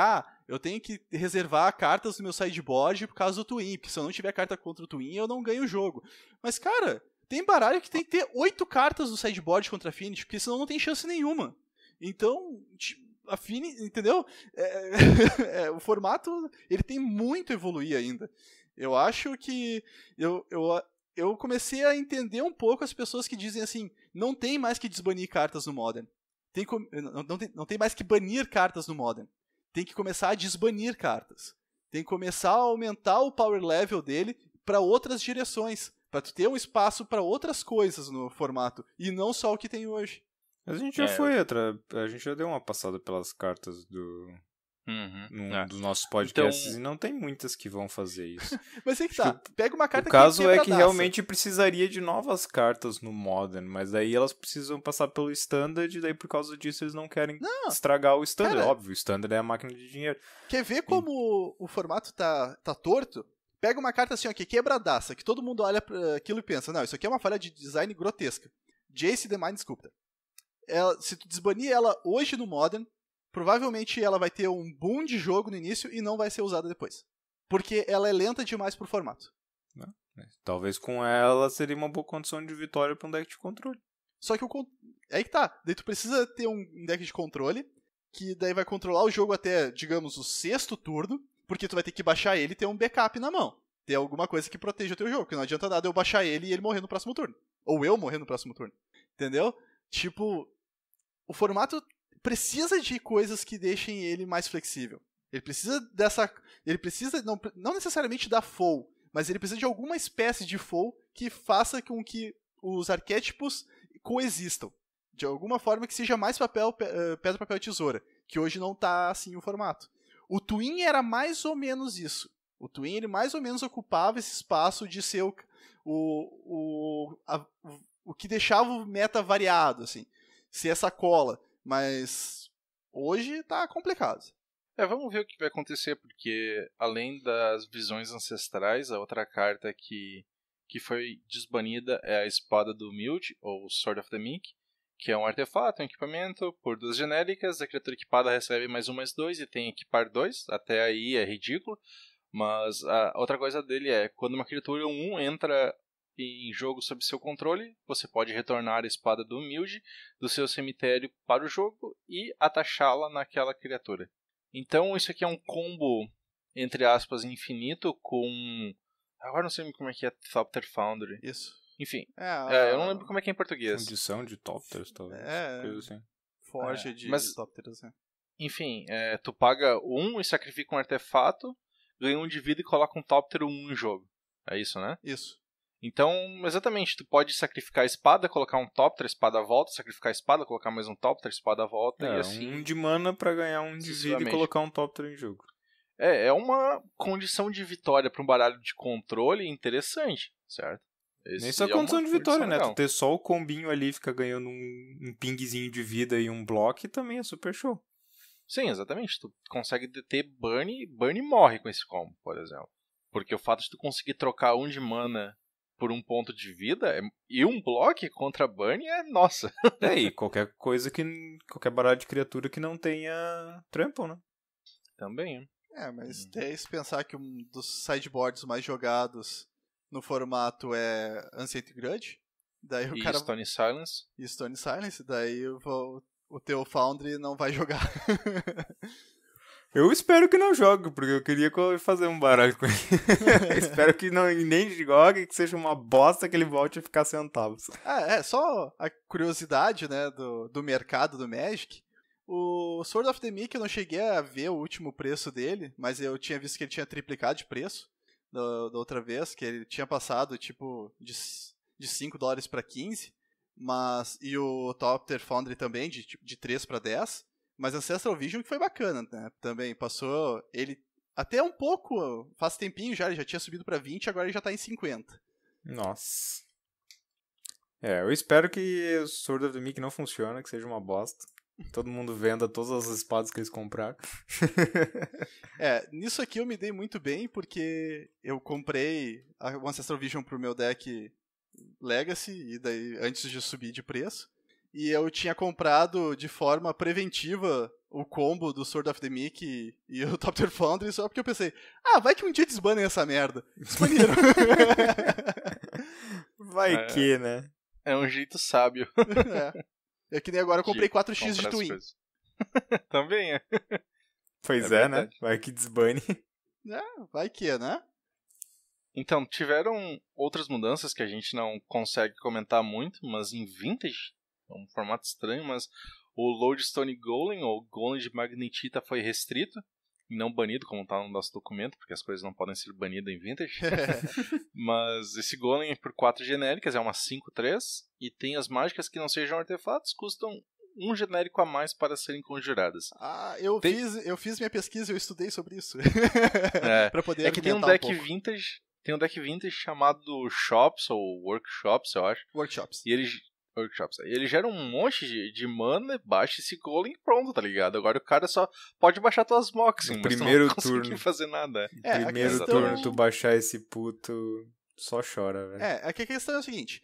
eu tenho que reservar cartas no meu sideboard por causa do Twin, porque se eu não tiver carta contra o Twin, eu não ganho o jogo. Mas, cara, tem baralho que tem que ter 8 cartas no sideboard contra a Affinity, porque senão não tem chance nenhuma. Então, Affinity, entendeu? O formato, ele tem muito a evoluir ainda. Eu acho que eu comecei a entender um pouco as pessoas que dizem assim, não tem mais que desbanir cartas no Modern. Não tem mais que banir cartas no Modern. Tem que começar a desbanir cartas. Tem que começar a aumentar o power level dele para outras direções. Para tu ter um espaço para outras coisas no formato. E não só o que tem hoje. A gente já a gente já deu uma passada pelas cartas dos nossos podcasts, então... e não tem muitas que vão fazer isso. Mas é que tá, pega uma carta que... O caso é que realmente precisaria de novas cartas no Modern, mas aí elas precisam passar pelo Standard, e daí por causa disso eles não querem estragar o Standard. Cara, óbvio, o Standard é a máquina de dinheiro. Quer ver como o formato tá torto? Pega uma carta assim, que quebradaça, que todo mundo olha para aquilo e pensa, não, isso aqui é uma falha de design grotesca. Jace the Mind Sculptor. Se tu desbanir ela hoje no Modern, provavelmente ela vai ter um boom de jogo no início e não vai ser usada depois. Porque ela é lenta demais pro formato. Talvez com ela seria uma boa condição de vitória para um deck de controle. Só que aí que tá. Daí tu precisa ter um deck de controle, que daí vai controlar o jogo até, digamos, o 6º turno, porque tu vai ter que baixar ele e ter um backup na mão. Ter alguma coisa que proteja o teu jogo, porque não adianta nada eu baixar ele e ele morrer no próximo turno. Ou eu morrer no próximo turno. Entendeu? Tipo, o formato precisa de coisas que deixem ele mais flexível. Ele precisa não necessariamente da Foe, mas ele precisa de alguma espécie de Foe que faça com que os arquétipos coexistam. De alguma forma que seja mais pedra, papel e tesoura, que hoje não tá assim o formato. O Twin era mais ou menos isso. O Twin ele mais ou menos ocupava esse espaço de ser o que deixava o meta variado, assim. Ser essa cola. Mas hoje tá complicado. Vamos ver o que vai acontecer, porque além das visões ancestrais, a outra carta que foi desbanida é a Espada do Mild, ou Sword of the Meek, que é um artefato, um equipamento, por 2 genéricas, a criatura equipada recebe mais 1/2 e tem equipar 2, até aí é ridículo, mas a outra coisa dele é, quando uma criatura 1 entra em jogo sob seu controle, você pode retornar a Espada do Mild do seu cemitério para o jogo e atachá-la naquela criatura. Então isso aqui é um combo, entre aspas, infinito com... Agora não sei como é que é Thopter Foundry. Isso. Enfim, eu não lembro como é que é em português. Fundição de Thopters, talvez. Coisa assim. Forja de Thopters, né? Enfim, tu paga 1 e sacrifica um artefato, ganha 1 de vida e coloca um Thopter 1 em jogo. É isso, né? Isso. Então, exatamente, tu pode sacrificar a espada, colocar um Thopter, a espada volta, sacrificar a espada, colocar mais um Thopter, a espada volta e assim... 1 de mana pra ganhar 1 de vida e colocar um Thopter em jogo. É uma condição de vitória para um baralho de controle interessante, certo? Nem só condição de vitória, né? Tu ter só o combinho ali, fica ganhando um pingzinho de vida e um bloco também é super show. Sim, exatamente. Tu consegue deter Burn morre com esse combo, por exemplo. Porque o fato de tu conseguir trocar 1 de mana por um ponto de vida, e um bloco contra Burn nossa. E qualquer baralho de criatura que não tenha trample, né? Também. Mas até se pensar que um dos sideboards mais jogados no formato é Ancient Grudge, daí o cara... Stone Silence. E Stone Silence, daí o teu Foundry não vai jogar. Eu espero que não jogue, porque eu queria fazer um baralho com ele. Espero que nem jogue, que seja uma bosta que ele volte a ficar centavos. Só a curiosidade, né, do mercado do Magic. O Sword of the Meek eu não cheguei a ver o último preço dele, mas eu tinha visto que ele tinha triplicado de preço da outra vez, que ele tinha passado tipo de $5 para 15, e o Topter Foundry também de 3 para 10. Mas Ancestral Vision que foi bacana, né? Também passou ele até um pouco, faz tempinho já, ele já tinha subido pra 20, agora ele já tá em 50. Nossa. Eu espero que o Sword of the Meek não funcione, que seja uma bosta. Todo mundo venda todas as espadas que eles compraram. Nisso aqui eu me dei muito bem, porque eu comprei o Ancestral Vision pro meu deck Legacy, e daí antes de subir de preço. E eu tinha comprado de forma preventiva o combo do Sword of the Meek e o Topter Foundry, só porque eu pensei, vai que um dia desbanem essa merda. Desbaniram. Vai que, né? É um jeito sábio. É que nem agora eu comprei 4x de Twin. Também é. Pois né? Vai que desbane. Vai que, né? Então, tiveram outras mudanças que a gente não consegue comentar muito, mas em Vintage... um formato estranho, mas o Lodestone Golem, ou Golem de Magnetita, foi restrito e não banido, como está no nosso documento, porque as coisas não podem ser banidas em Vintage. Mas esse Golem, por 4 genéricas, é uma 5/3, e tem as mágicas que não sejam artefatos, custam um genérico a mais para serem conjuradas. Eu fiz minha pesquisa e eu estudei sobre isso. Pra poder que tem um deck vintage, chamado Shops, ou Workshops, eu acho. Workshops. E ele gera um monte de mana, baixa esse golem e pronto, tá ligado? Agora o cara só pode baixar tuas Mox, mas primeiro não consegue turno fazer nada. Primeiro turno tu baixar esse puto, só chora, velho. Aqui a questão é o seguinte,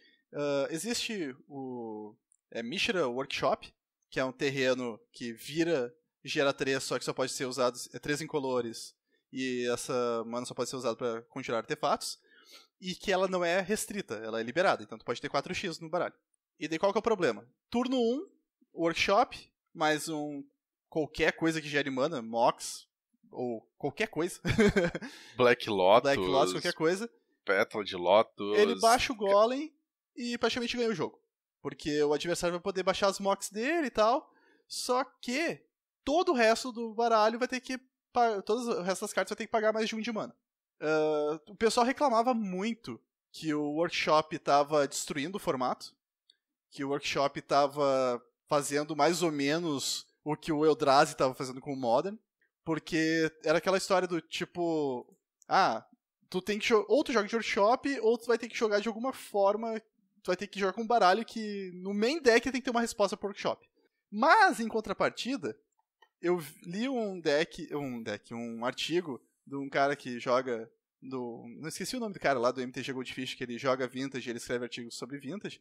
existe o Mishra Workshop, que é um terreno que gera 3, só que só pode ser usado 3 incolores, e essa mana só pode ser usada para conjurar artefatos, e que ela não é restrita, ela é liberada, então tu pode ter 4x no baralho. E daí qual que é o problema? Turno 1, Workshop, mais qualquer coisa que gere mana, Mox, ou qualquer coisa. Black Lotus, qualquer coisa. Pétala de Lotus. Ele baixa o Golem e praticamente ganha o jogo. Porque o adversário vai poder baixar as Mox dele e tal, só que todo o resto do baralho vai ter que... Todas o resto das cartas vai ter que pagar mais de 1 de mana. O pessoal reclamava muito que o Workshop estava destruindo o formato, que o Workshop estava fazendo mais ou menos o que o Eldrazi estava fazendo com o Modern, porque era aquela história do tipo, tu tem que ou tu joga de Workshop, ou tu vai ter que jogar de alguma forma, tu vai ter que jogar com um baralho que no main deck tem que ter uma resposta pro Workshop. Mas, em contrapartida, eu li um artigo de um cara que joga não esqueci o nome do cara lá do MTG Goldfish, que ele joga Vintage, ele escreve artigos sobre Vintage.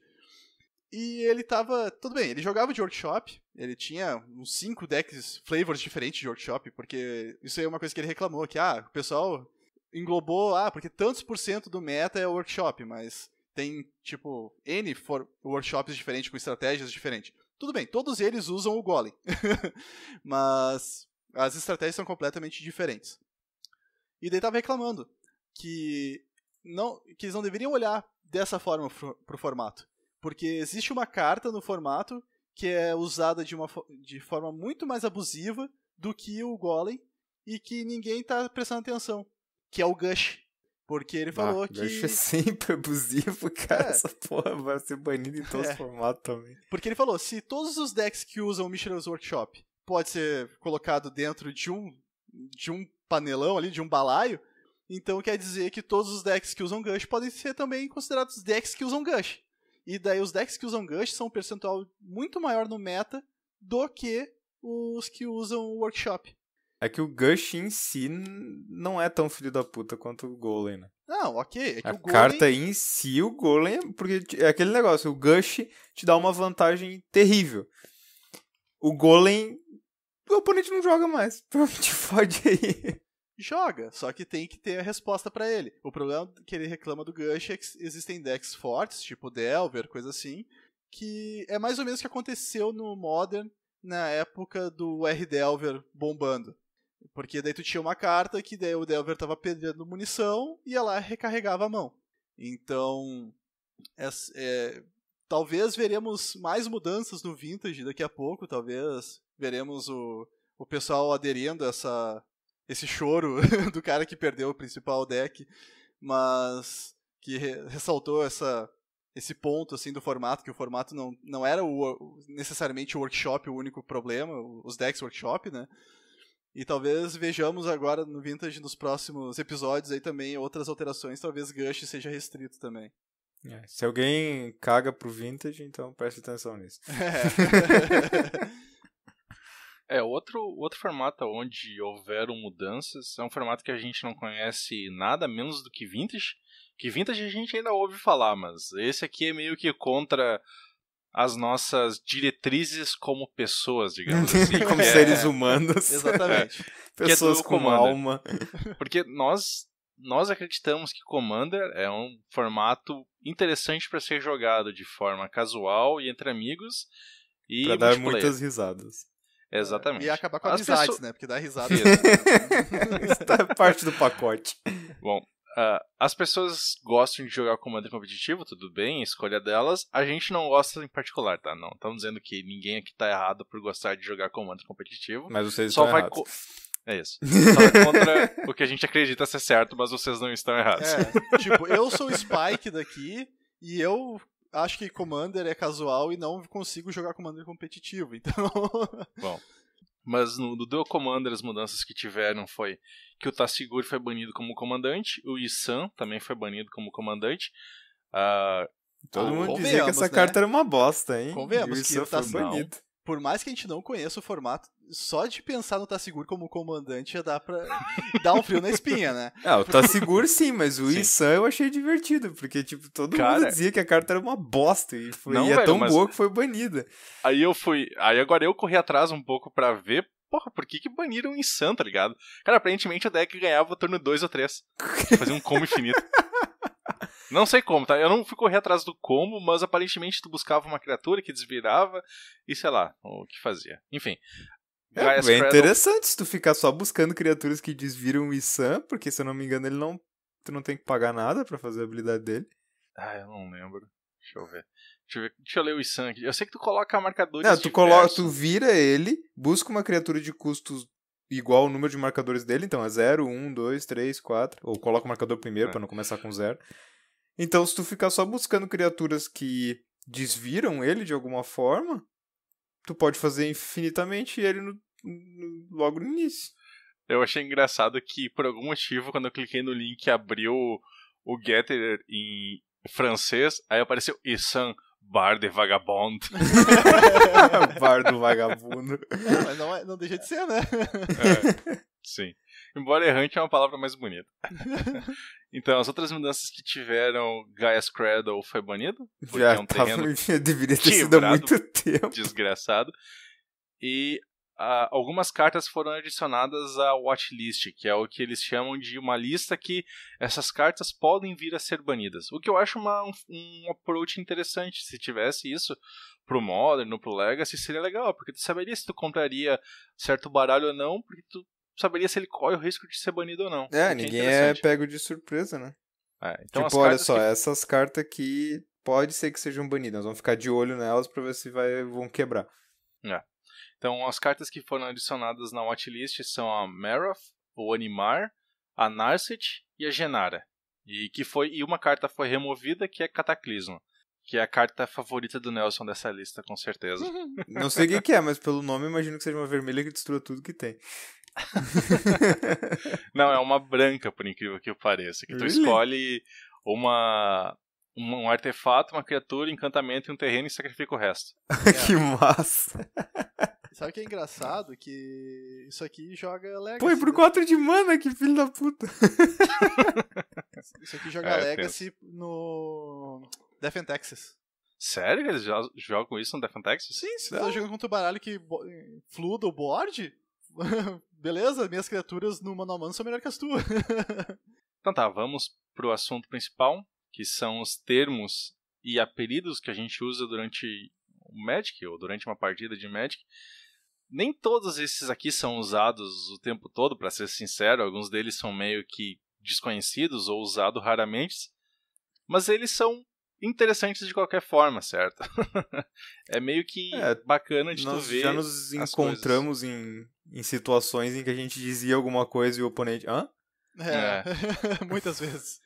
E ele tava... Tudo bem, ele jogava de Workshop, ele tinha uns 5 decks flavors diferentes de Workshop, porque isso aí é uma coisa que ele reclamou, que o pessoal englobou, porque tantos % do meta é Workshop, mas tem, tipo, N workshops diferentes, com estratégias diferentes. Tudo bem, todos eles usam o Golem, mas as estratégias são completamente diferentes. E daí tava reclamando que eles não deveriam olhar dessa forma pro formato. Porque existe uma carta no formato que é usada de forma muito mais abusiva do que o Golem e que ninguém tá prestando atenção, que é o Gush. Porque ele falou que... Gush é sempre abusivo, cara. Essa porra vai ser banida em todos os formatos também. Porque ele falou, se todos os decks que usam o Mishra's Workshop pode ser colocado dentro de um panelão ali, de um balaio, então quer dizer que todos os decks que usam Gush podem ser também considerados decks que usam Gush. E daí os decks que usam Gush são um percentual muito maior no meta do que os que usam o Workshop. É que o Gush em si não é tão filho da puta quanto o Golem, né? Não, ok. É que a o Golem... carta em si, o Golem... Porque é aquele negócio, o Gush te dá uma vantagem terrível. O Golem, o oponente não joga mais. Provavelmente fode aí. Joga, só que tem que ter a resposta pra ele. O problema que ele reclama do Gush é que existem decks fortes, tipo Delver, coisa assim, que é mais ou menos o que aconteceu no Modern na época do R-Delver bombando. Porque daí tu tinha uma carta que daí o Delver tava perdendo munição e ela recarregava a mão. Então, talvez veremos mais mudanças no Vintage daqui a pouco, talvez veremos o pessoal aderindo a esse choro do cara que perdeu o principal deck, mas que ressaltou esse ponto assim do formato, que o formato não era necessariamente o workshop o único problema, os decks workshop, né? E talvez vejamos agora no Vintage, nos próximos episódios aí também outras alterações, talvez Gush seja restrito também. Se alguém caga pro Vintage, então preste atenção nisso. Outro formato onde houveram mudanças é um formato que a gente não conhece nada menos do que Vintage. Que Vintage a gente ainda ouve falar, mas esse aqui é meio que contra as nossas diretrizes como pessoas, digamos assim. Como seres humanos. Exatamente. Pessoas com alma. Porque nós acreditamos que Commander é um formato interessante para ser jogado de forma casual e entre amigos. E para dar muitas risadas. Exatamente. E acabar com amizades, né? Porque dar risada... Isso é parte do pacote. Bom, as pessoas gostam de jogar Commander competitivo, tudo bem, escolha delas. A gente não gosta em particular, tá? Não estamos dizendo que ninguém aqui tá errado por gostar de jogar Commander competitivo. Mas vocês estão errados. É isso. Só vai contra o que a gente acredita ser certo, mas vocês não estão errados. Tipo, eu sou o Spike daqui e eu acho que Commander é casual e não consigo jogar Commander competitivo, então... Bom, mas no Duel Commander as mudanças que tiveram foi que o Tasigur foi banido como comandante, o Isan também foi banido como comandante. Todo mundo dizia que essa carta era uma bosta, hein? Convenhamos que o Tasigur, por mais que a gente não conheça o formato, só de pensar no Tasigur como comandante já dá pra dar um frio na espinha, né? O Tasigur sim, mas o Isan eu achei divertido, porque tipo, todo mundo dizia que a carta era uma bosta e é tão boa que foi banida. Aí agora eu corri atrás um pouco pra ver, porra, por que baniram o Isan, tá ligado? Cara, aparentemente o deck ganhava o turno 2 ou 3. Fazia um combo infinito. Não sei como, tá? Eu não fui correr atrás do combo, mas aparentemente tu buscava uma criatura que desvirava e sei lá, o que fazia. Enfim. É interessante se tu ficar só buscando criaturas que desviram o Isan, porque se eu não me engano tu não tem que pagar nada pra fazer a habilidade dele. Eu não lembro. Deixa eu ver. Deixa eu ler o Isan aqui. Eu sei que tu coloca marcadores tu vira ele, busca uma criatura de custos igual ao número de marcadores dele, então é 0, 1, 2, 3, 4, ou coloca o marcador primeiro pra não começar com 0. Então se tu ficar só buscando criaturas que desviram ele de alguma forma, tu pode fazer infinitamente ele logo no início. Eu achei engraçado que, por algum motivo, quando eu cliquei no link, abriu o Getter em francês, aí apareceu Isan, Bar de Vagabond. Bar do Vagabundo. Mas não deixa de ser, né? Sim. Embora errante é uma palavra mais bonita. Então, as outras mudanças que tiveram, Gaia's Cradle foi banido. Porque é um terreno deveria ter sido há muito tempo. Desgraçado. E algumas cartas foram adicionadas à watchlist, que é o que eles chamam de uma lista que essas cartas podem vir a ser banidas. O que eu acho um approach interessante. Se tivesse isso pro Modern, pro Legacy, seria legal, porque tu saberia se tu compraria certo baralho ou não, porque tu saberia se ele corre o risco de ser banido ou não. Ninguém é pego de surpresa, né? Então tipo, olha só, essas cartas aqui pode ser que sejam banidas. Nós vamos ficar de olho nelas pra ver se vão quebrar. Então, as cartas que foram adicionadas na watchlist são a Maroth, o Animar, a Narset e a Genara. E uma carta foi removida, que é Cataclismo, que é a carta favorita do Nelson dessa lista, com certeza. Não sei o que é, mas pelo nome eu imagino que seja uma vermelha que destrua tudo que tem. Não, é uma branca, por incrível que pareça. Que tu escolhe um artefato, uma criatura, encantamento e um terreno e sacrifica o resto. Que massa! Sabe o que é engraçado? Que isso aqui joga Legacy. Pô, e por 4 de mana, que filho da puta. Isso aqui joga Legacy no Death and Taxes. Sério que eles jogam isso no Death and Taxes? Sim, se você tá jogando contra o baralho que fluda o board, beleza, minhas criaturas no mano a mano são melhor que as tuas. Então tá, vamos pro assunto principal, que são os termos e apelidos que a gente usa durante o Magic, ou durante uma partida de Magic. Nem todos esses aqui são usados o tempo todo, pra ser sincero. Alguns deles são meio que desconhecidos ou usados raramente. Mas eles são interessantes de qualquer forma, certo? É meio que bacana de tu ver. Nós já nos encontramos em situações em que a gente dizia alguma coisa e o oponente... Hã? Muitas vezes.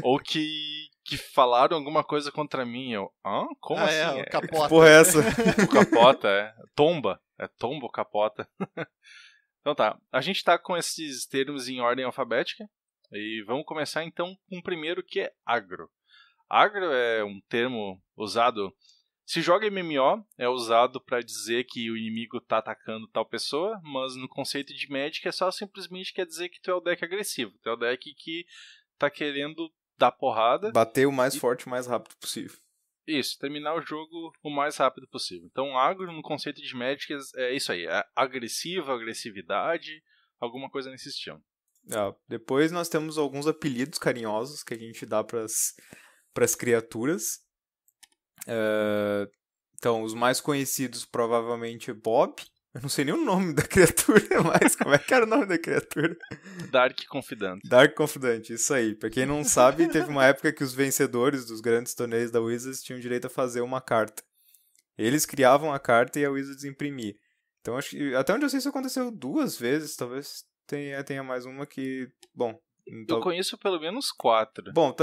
Ou que falaram alguma coisa contra mim. Eu, como assim? O capota. Que porra é essa? O capota, tomba. É tomba ou capota. Então tá, a gente tá com esses termos em ordem alfabética. E vamos começar então com o primeiro, que é agro. Agro é um termo usado... Se joga MMO, é usado para dizer que o inimigo tá atacando tal pessoa, mas no conceito de Magic é só simplesmente quer dizer que tu é o deck agressivo. Tu é o deck que tá querendo dar porrada. Bater o mais forte o mais rápido possível. Isso, terminar o jogo o mais rápido possível. Então, agro no conceito de Magic é isso aí. É agressivo, agressividade, alguma coisa nesse estilo. Depois nós temos alguns apelidos carinhosos que a gente dá pras criaturas. Então, os mais conhecidos provavelmente é Bob. Eu não sei nem o nome da criatura, mas como é que era o nome da criatura? Dark Confidant. Dark Confidant, isso aí. Pra quem não sabe, teve uma época que os vencedores dos grandes torneios da Wizards tinham direito a fazer uma carta. Eles criavam a carta e a Wizards imprimia. Então, acho que, até onde eu sei, isso aconteceu 2 vezes. Talvez tenha mais uma que... Bom... Eu conheço pelo menos 4. Bom,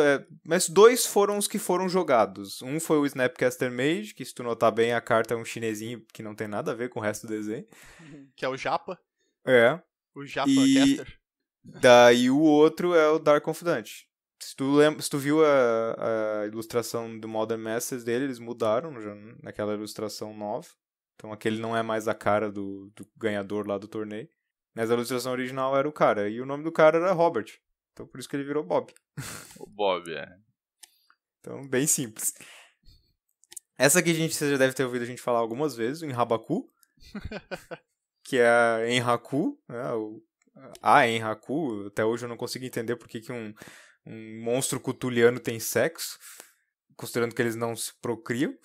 mas 2 foram os que foram jogados. Um foi o Snapcaster Mage, que se tu notar bem a carta é um chinesinho que não tem nada a ver com o resto do desenho. Que é o Japa. O Japa Caster. Daí o outro é o Dark Confidant. Se tu viu a ilustração do Modern Masters dele, eles mudaram já naquela ilustração nova. Então aquele não é mais a cara do ganhador lá do torneio. Mas a ilustração original era o cara. E o nome do cara era Robert. Então por isso que ele virou Bob. O Bob, Então, bem simples. Essa aqui você já deve ter ouvido a gente falar algumas vezes, o Enrabaku. Que é a Enraku. A Enraku. Até hoje eu não consigo entender por que um monstro cutuliano tem sexo. Considerando que eles não se procriam.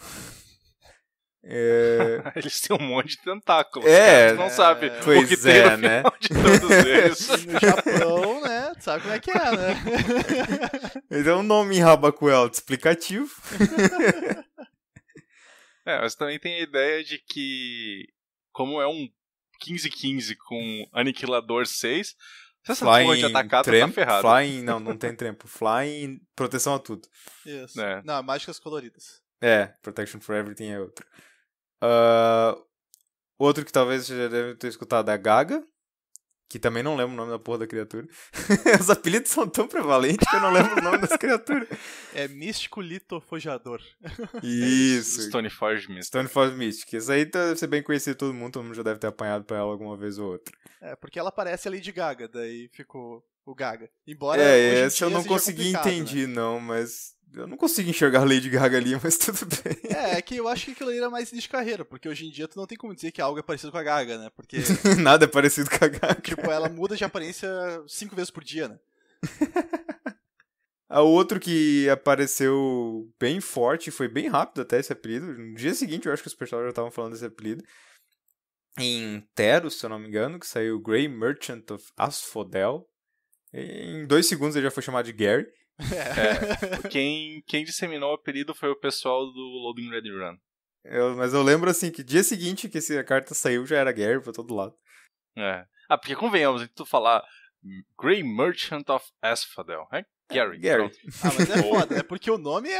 Eles têm um monte de tentáculos. Tu não sabe pois o que tem no né? final de todos eles. No Japão, né? Tu sabe como é que é, né? Então o nome Enrabaku é autoexplicativo. Mas também tem a ideia de que, como é um 15-15 com Aniquilador 6, se essa porra de atacar, tá ferrado. Flying, não tem tempo. Flying, proteção a tudo. Isso. Não, mágicas coloridas. Protection for Everything é outro. Outro que talvez você já deve ter escutado é a Gaga, que também não lembro o nome da porra da criatura. Os apelidos são tão prevalentes que eu não lembro o nome das criaturas. É Místico Litofojador. Isso. Stoneforge Mystic. Stoneforge Mystic. Isso aí deve ser bem conhecido de todo mundo já deve ter apanhado pra ela alguma vez ou outra. Porque ela parece a Lady Gaga, daí ficou o Gaga. Embora esse eu não consegui entender, né? Não, mas... Eu não consigo enxergar a Lady Gaga ali, mas tudo bem. É que eu acho que aquilo ali era mais de carreira, porque hoje em dia tu não tem como dizer que algo é parecido com a Gaga, né? Porque... Nada é parecido com a Gaga. Tipo, ela muda de aparência 5 vezes por dia, né? A outro que apareceu bem forte, foi bem rápido até esse apelido. No dia seguinte eu acho que os pessoal já estavam falando desse apelido. Em Teros, se eu não me engano, que saiu Grey Merchant of Asphodel. Em 2 segundos ele já foi chamado de Gary. Quem disseminou o apelido foi o pessoal do Loading Ready Run. Mas eu lembro assim que dia seguinte que a carta saiu já era Gary pra todo lado. Porque convenhamos, tu falar Grey Merchant of Asphodel, Gary. Mas é foda, né? Porque o nome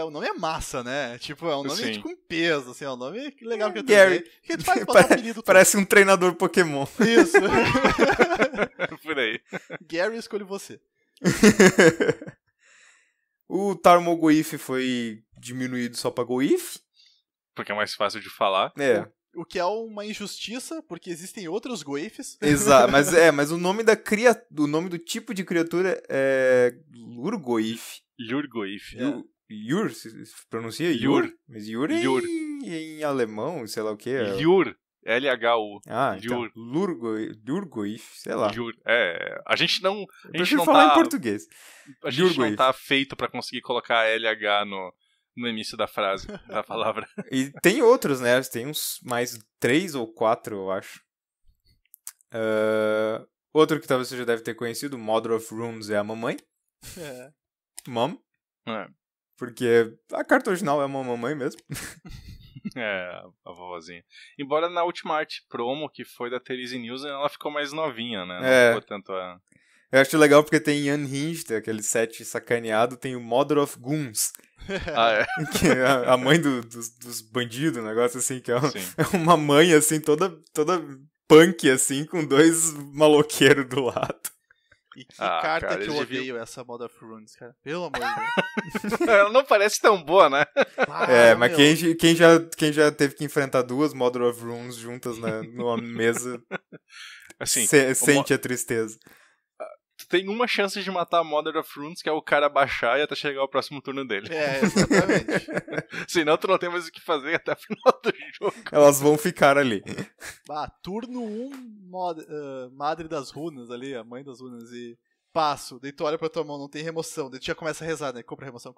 o nome é massa, né? Tipo, é um nome com peso, assim, é um nome legal que eu tenho. Gary. Que tu faz pra dar apelido parece um treinador Pokémon. Isso. Por aí. Gary, escolhe você. O Tarmogoyf foi diminuído só pra Goyf. Porque é mais fácil de falar. O que é uma injustiça, porque existem outros Goifs. Exato, mas o nome o nome do tipo de criatura é Lurgoif. Lurgoif. Yur, se pronuncia Yur. Mas Yur é Yur. em alemão, sei lá o que. Lur. LHU. Ah, então, Lurgoif, sei lá. Lur. A gente não. Eu prefiro falar em português. A gente não tá feito pra conseguir colocar LH no início da frase, da palavra. E tem outros, né? Tem uns mais 3 ou 4, eu acho. Outro que talvez você já deve ter conhecido, Mother of Runes, é a mamãe. Mom. Porque a carta original é uma mamãe mesmo. A vovozinha. Embora na última arte promo, que foi da Therese Nielsen, ela ficou mais novinha, né? Não ficou tanto a... Eu acho legal porque tem Unhinged, aquele set sacaneado, tem o Mother of Goons. Que é a mãe dos bandidos, um negócio assim, que é uma mãe, assim, toda punk, assim, com 2 maloqueiros do lado. E que carta cara, que eu odeio essa Mother of Runes, cara. Pelo amor de Deus. Ela não parece tão boa, né? Mas quem já teve que enfrentar 2 Mother of Runes juntas numa mesa assim, sente a tristeza. Tu tem uma chance de matar a Mother of Runes, que é o cara baixar e até chegar ao próximo turno dele. Exatamente. Senão tu não tem mais o que fazer até o final do jogo. Elas vão ficar ali. Turno 1, Madre das Runas ali, a mãe das runas, e passo. Daí tu olha pra tua mão, não tem remoção. Daí tu já começa a rezar, né? Compra remoção.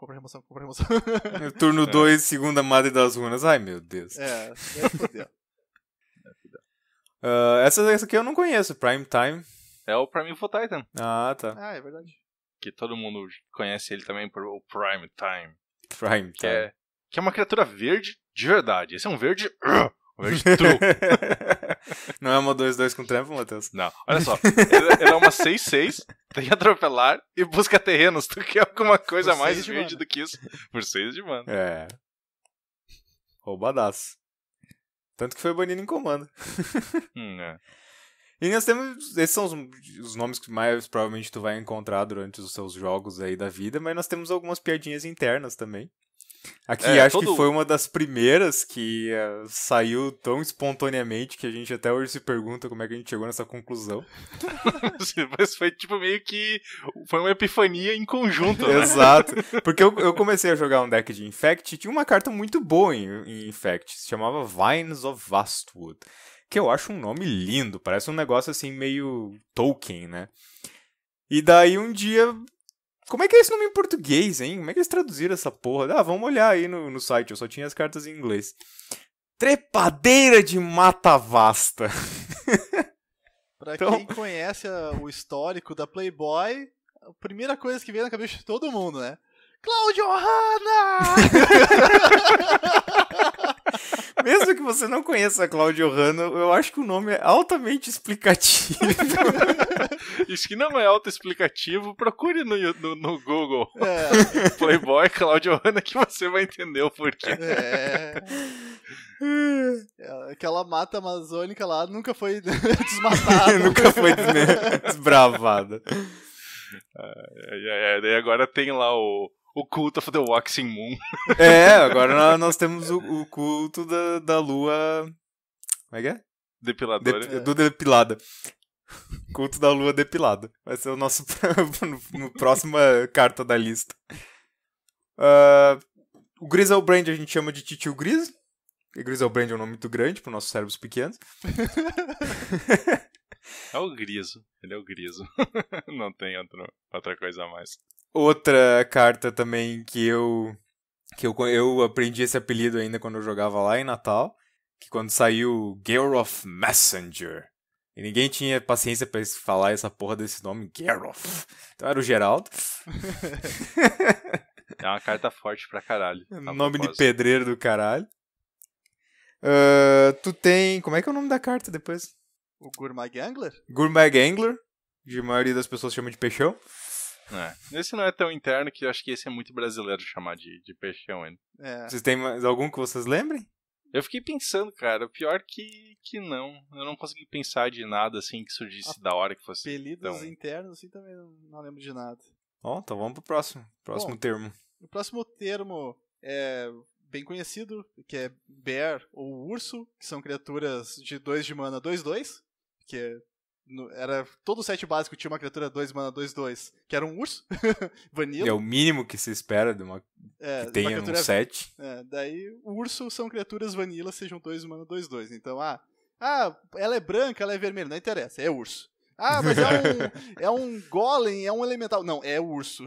Turno 2, segunda Madre das Runas. Ai, meu Deus. Fodeu. Essa aqui eu não conheço, Prime Time. É o Primeval Titan. Ah, tá. É verdade. Que todo mundo conhece ele também por o Prime Time. Prime Time. Que é uma criatura verde de verdade. Esse é um verde... Um verde true. Não é uma 2/2 com trampo, Matheus? Não. Olha só. Ele é uma 6/6, tem atropelar e busca terrenos. Tu quer alguma coisa mais verde do que isso? Por 6 de mana. Roubadaço. Tanto que foi banido em comando. E nós temos... Esses são os nomes que mais provavelmente tu vai encontrar durante os seus jogos aí da vida, mas nós temos algumas piadinhas internas também. Aqui acho que foi uma das primeiras que saiu tão espontaneamente que a gente até hoje se pergunta como é que a gente chegou nessa conclusão. Mas foi tipo meio que... Foi uma epifania em conjunto, né? Exato. Porque eu comecei a jogar um deck de Infect e tinha uma carta muito boa em Infect. Se chamava Vines of Vastwood. Que eu acho um nome lindo, parece um negócio assim meio Tolkien, né? E daí um dia... Como é que é esse nome em português, hein? Como é que eles traduziram essa porra? Vamos olhar aí no site, eu só tinha as cartas em inglês. Trepadeira de Mata Vasta. Pra quem conhece o histórico da Playboy, a primeira coisa que vem na cabeça de todo mundo, né? Claudio Hanna! Mesmo que você não conheça a Claudio Hanna, eu acho que o nome é altamente explicativo. Isso que não é autoexplicativo, procure no Google. Playboy Claudio Hanna que você vai entender o porquê. Aquela mata amazônica lá nunca foi desmatada. Nunca foi desbravada. Daí agora tem lá o Cult of the Waxing Moon. Agora nós temos o culto da lua... Como é que é? Depiladora. Do depilada. Culto da lua depilada. Vai ser o nosso próxima carta da lista. O Griselbrand a gente chama de Titio Gris. E Griselbrand é um nome muito grande para os nossos cérebros pequenos. É o Griso. Ele é o Griso. Não tem outra coisa a mais. Outra carta também que eu aprendi esse apelido ainda quando eu jogava lá em Natal, que quando saiu Geralt Messenger, e ninguém tinha paciência pra falar essa porra desse nome, Geralt. Então era o Geraldo. É uma carta forte pra caralho. Nome de pedreiro do caralho. Tu tem... Como é que é o nome da carta depois? O Gurmag Angler? Gurmag Angler, que a maioria das pessoas chama de peixão. Esse não é tão interno que eu acho que esse é muito brasileiro chamar de peixão ainda. Vocês têm mais algum que vocês lembrem? Eu fiquei pensando, cara, o pior que não. Eu não consegui pensar de nada assim que surgisse da hora que fosse. Apelidos internos assim também não lembro de nada. Então vamos pro próximo. Próximo termo. O próximo termo é bem conhecido, que é Bear ou Urso, que são criaturas de 2 de mana 2/2, que era todo o set básico tinha uma criatura 2 mana 2/2, que era um urso, vanilla. É o mínimo que se espera de uma que tenha um set. Daí o urso são criaturas vanilla, sejam 2 mana 2/2. Então, ela é branca, ela é vermelha, não interessa, é urso. Mas é um golem, é um elemental. Não, é urso.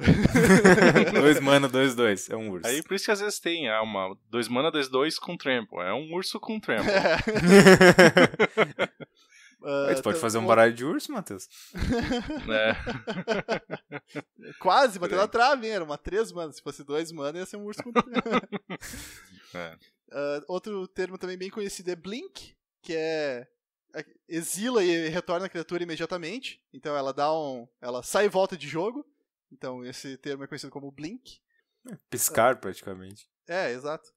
2 mana 2/2, é um urso. Aí por isso que às vezes tem uma 2 mana 2/2 com trample. É um urso com trample. Tu pode fazer um baralho de urso, Matheus? Quase, bateu na trave, hein? Era uma 3 mana. Se fosse 2 mana, ia ser um urso com outro termo também bem conhecido é Blink, que exila e retorna a criatura imediatamente. Então ela sai e volta de jogo. Então esse termo é conhecido como Blink. Piscar, praticamente. Exato.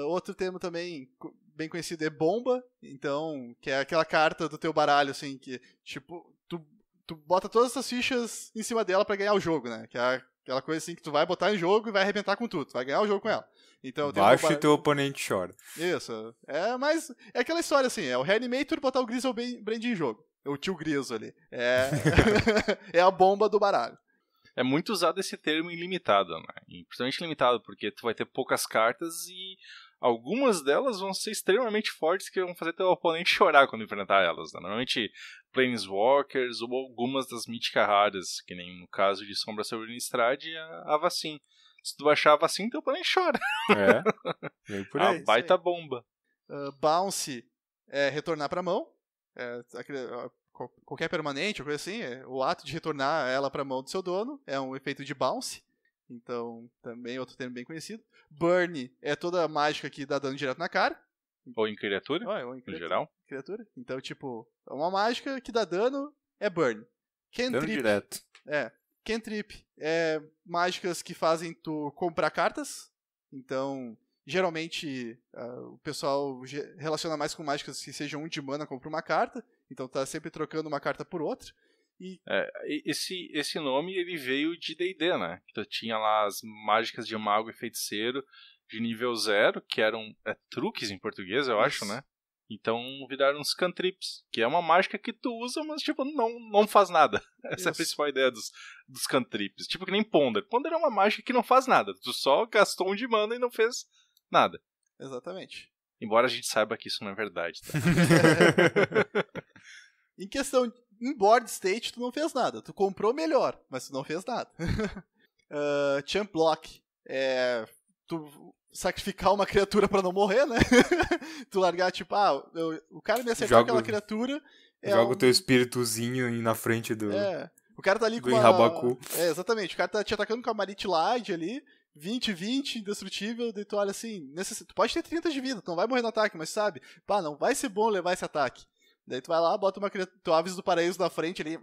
Outro termo também bem conhecido é Bomba. Então, que é aquela carta do teu baralho, assim, que, tipo, tu bota todas essas fichas em cima dela pra ganhar o jogo, né? Que é aquela coisa assim que tu vai botar em jogo e vai arrebentar com tudo. Tu vai ganhar o jogo com ela. Então, baixa e teu oponente chora. Isso. Mas é aquela história assim, é o Reanimator botar o Grizzle Brand em jogo. O tio Grizzle ali. É a bomba do baralho. É muito usado esse termo ilimitado, né? E principalmente limitado, porque tu vai ter poucas cartas e algumas delas vão ser extremamente fortes que vão fazer teu oponente chorar quando enfrentar elas, né? Normalmente Planeswalkers ou algumas das míticas raras, que nem no caso de Sombra sobre Innistrad e a Avacyn. Se tu baixar a Avacyn, teu oponente chora. Vem por aí. Baita bomba. Bounce é retornar pra mão. Qualquer permanente, ou coisa assim, o ato de retornar ela pra mão do seu dono é um efeito de bounce. Então, também outro termo bem conhecido. Burn é toda mágica que dá dano direto na cara. Ou em criatura, no geral. Criatura. Então, tipo, uma mágica que dá dano é Burn. Dano direto. Cantrip é mágicas que fazem tu comprar cartas. Então, geralmente, o pessoal relaciona mais com mágicas que sejam 1 de mana, compra uma carta. Então tá sempre trocando uma carta por outra. Esse nome ele veio de D&D, né? Que tu tinha lá as mágicas de mago e feiticeiro de nível 0, que eram truques em português, eu acho, né? Então viraram uns cantrips, que é uma mágica que tu usa, mas tipo, não faz nada. Essa é a principal ideia dos cantrips. Tipo que nem Ponder. Ponder é uma mágica que não faz nada. Tu só gastou 1 de mana e não fez nada. Exatamente. Embora a gente saiba que isso não é verdade, tá? Em board state, tu não fez nada. Tu comprou melhor, mas tu não fez nada. Champ Block é tu sacrificar uma criatura pra não morrer, né? Tu largar, tipo, o cara me acertou aquela criatura. Joga o teu espíritozinho na frente do. O cara tá ali com Enrabacu. Exatamente. O cara tá te atacando com a Marit Lide ali. 20, indestrutível, daí tu olha assim, tu pode ter 30 de vida, tu não vai morrer no ataque, mas sabe, não vai ser bom levar esse ataque. Daí tu vai lá, bota uma criatura, tu Aves do Paraíso na frente ali,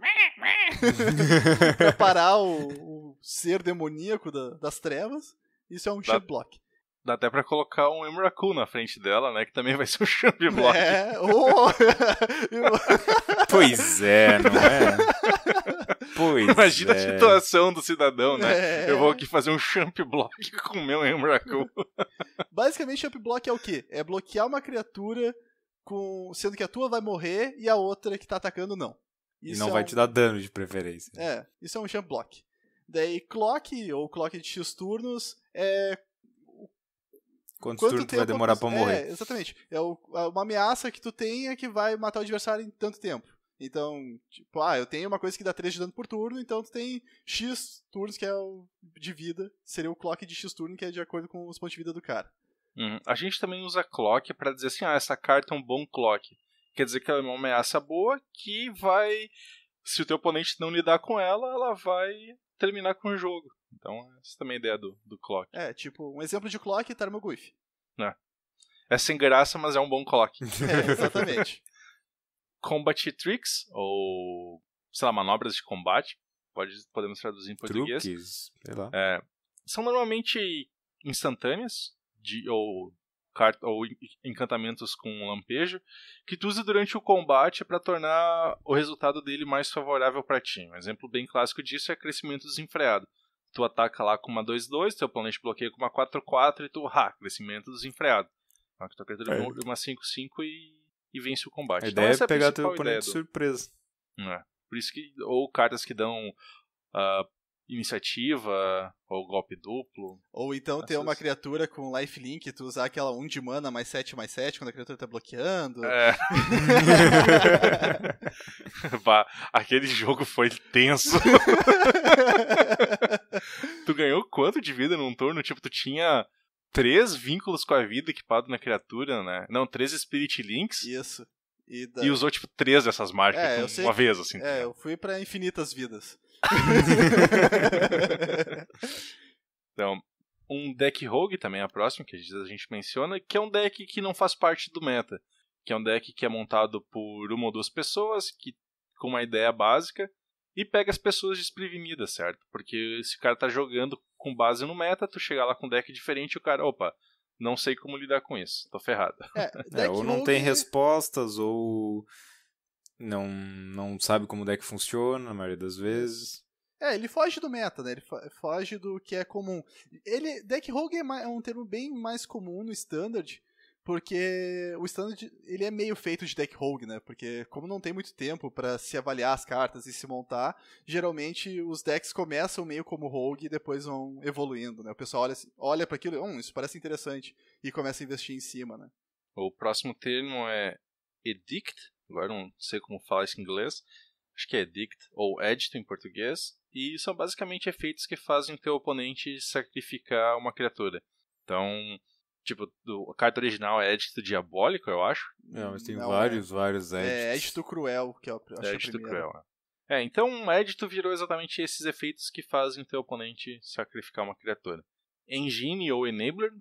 pra parar o ser demoníaco das trevas. Isso é um champ block. Dá até pra colocar um Emrakul na frente dela, né, que também vai ser um champ block. Pois é, não é? Imagina a situação do cidadão, né? Eu vou aqui fazer um champ block com o meu Emrakul. Basicamente, champ block é o quê? É bloquear uma criatura sendo que a tua vai morrer e a outra que tá atacando não. Isso e não vai te dar dano de preferência. Isso é um champ block. Daí clock, ou clock de X turnos, é quanto turno tu vai demorar pra morrer. Exatamente. É uma ameaça que tu tenha que vai matar o adversário em tanto tempo. Então, tipo, eu tenho uma coisa que dá 3 de dano por turno, então tu tem X turnos que é o de vida. Seria o clock de X turno, que é de acordo com os pontos de vida do cara. A gente também usa clock pra dizer assim, essa carta é um bom clock. Quer dizer que ela é uma ameaça boa que vai, se o teu oponente não lidar com ela vai terminar com o jogo. Então, essa também é a ideia do clock. Tipo, um exemplo de clock, Tarmogoyf. É sem graça, mas é um bom clock. Exatamente. Combat Tricks, ou, sei lá, manobras de combate, podemos traduzir em português. Truques, sei lá. São normalmente instantâneas, ou encantamentos com lampejo, que tu usa durante o combate para tornar o resultado dele mais favorável para ti. Um exemplo bem clássico disso é crescimento desenfreado. tu ataca lá com uma 2/2, teu oponente bloqueia com uma 4/4 e tu, crescimento desenfreado. Então tua criatura vem uma 5/5 e vence o combate. A ideia essa é pegar a teu oponente de surpresa. Por isso que, ou cartas que dão iniciativa, ou golpe duplo. Ou então ter uma criatura com lifelink, tu usar aquela 1 de mana mais 7/7 quando a criatura tá bloqueando. Aquele jogo foi tenso. Tu ganhou quanto de vida num turno? Tipo, tu tinha 3 vínculos com a vida equipado na criatura, né? Não, 3 Spirit Links. Isso. E usou, tipo, 3 dessas mágicas uma vez, assim. Eu fui pra infinitas vidas. Então, um deck rogue também é a próxima, que a gente menciona, que é um deck que não faz parte do meta. Que é um deck que é montado por 1 ou 2 pessoas, com uma ideia básica, e pega as pessoas desprevenidas, certo? Porque se o cara tá jogando com base no meta, tu chegar lá com um deck diferente e o cara, opa, não sei como lidar com isso, tô ferrado. Ou não tem respostas, ou não sabe como o deck funciona, na maioria das vezes. Ele foge do meta, né? Ele foge do que é comum. Deck Rogue é um termo bem mais comum no Standard, porque o Standard ele é meio feito de Deck Rogue, né? Porque como não tem muito tempo pra se avaliar as cartas e se montar, geralmente os decks começam meio como Rogue e depois vão evoluindo, né? O pessoal olha pra aquilo e, isso parece interessante, e começa a investir em cima, né? O próximo termo é Edict, agora não sei como falar isso em inglês, acho que é Edict, ou Edito em português, e são basicamente efeitos que fazem o teu oponente sacrificar uma criatura. Então, tipo, a carta original é Edito Diabólico, eu acho. Não, mas tem vários Editos. É Edito Cruel, que eu acho Edito que é a primeira. Cruel, então um Edito virou exatamente esses efeitos que fazem o teu oponente sacrificar uma criatura. Engine ou Enabler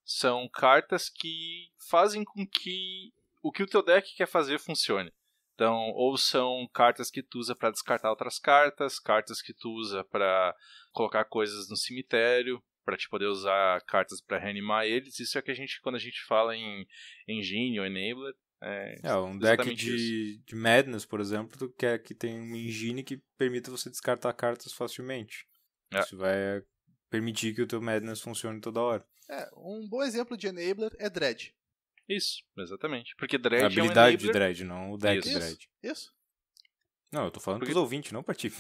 são cartas que fazem com que o teu deck quer fazer funcione. Então, ou são cartas que tu usa para descartar outras cartas, cartas que tu usa para colocar coisas no cemitério, para te poder usar cartas para reanimar eles. Isso é que quando a gente fala em Engine ou Enabler, um deck de Madness, por exemplo, tu quer que tenha um engine que permita você descartar cartas facilmente. Isso vai permitir que o teu Madness funcione toda hora. Um bom exemplo de Enabler é Dredge. Isso, exatamente. Porque Dredge a habilidade de Dredge, não o deck de Dredge. Isso. Não, eu tô falando pros ouvintes, não pra ti.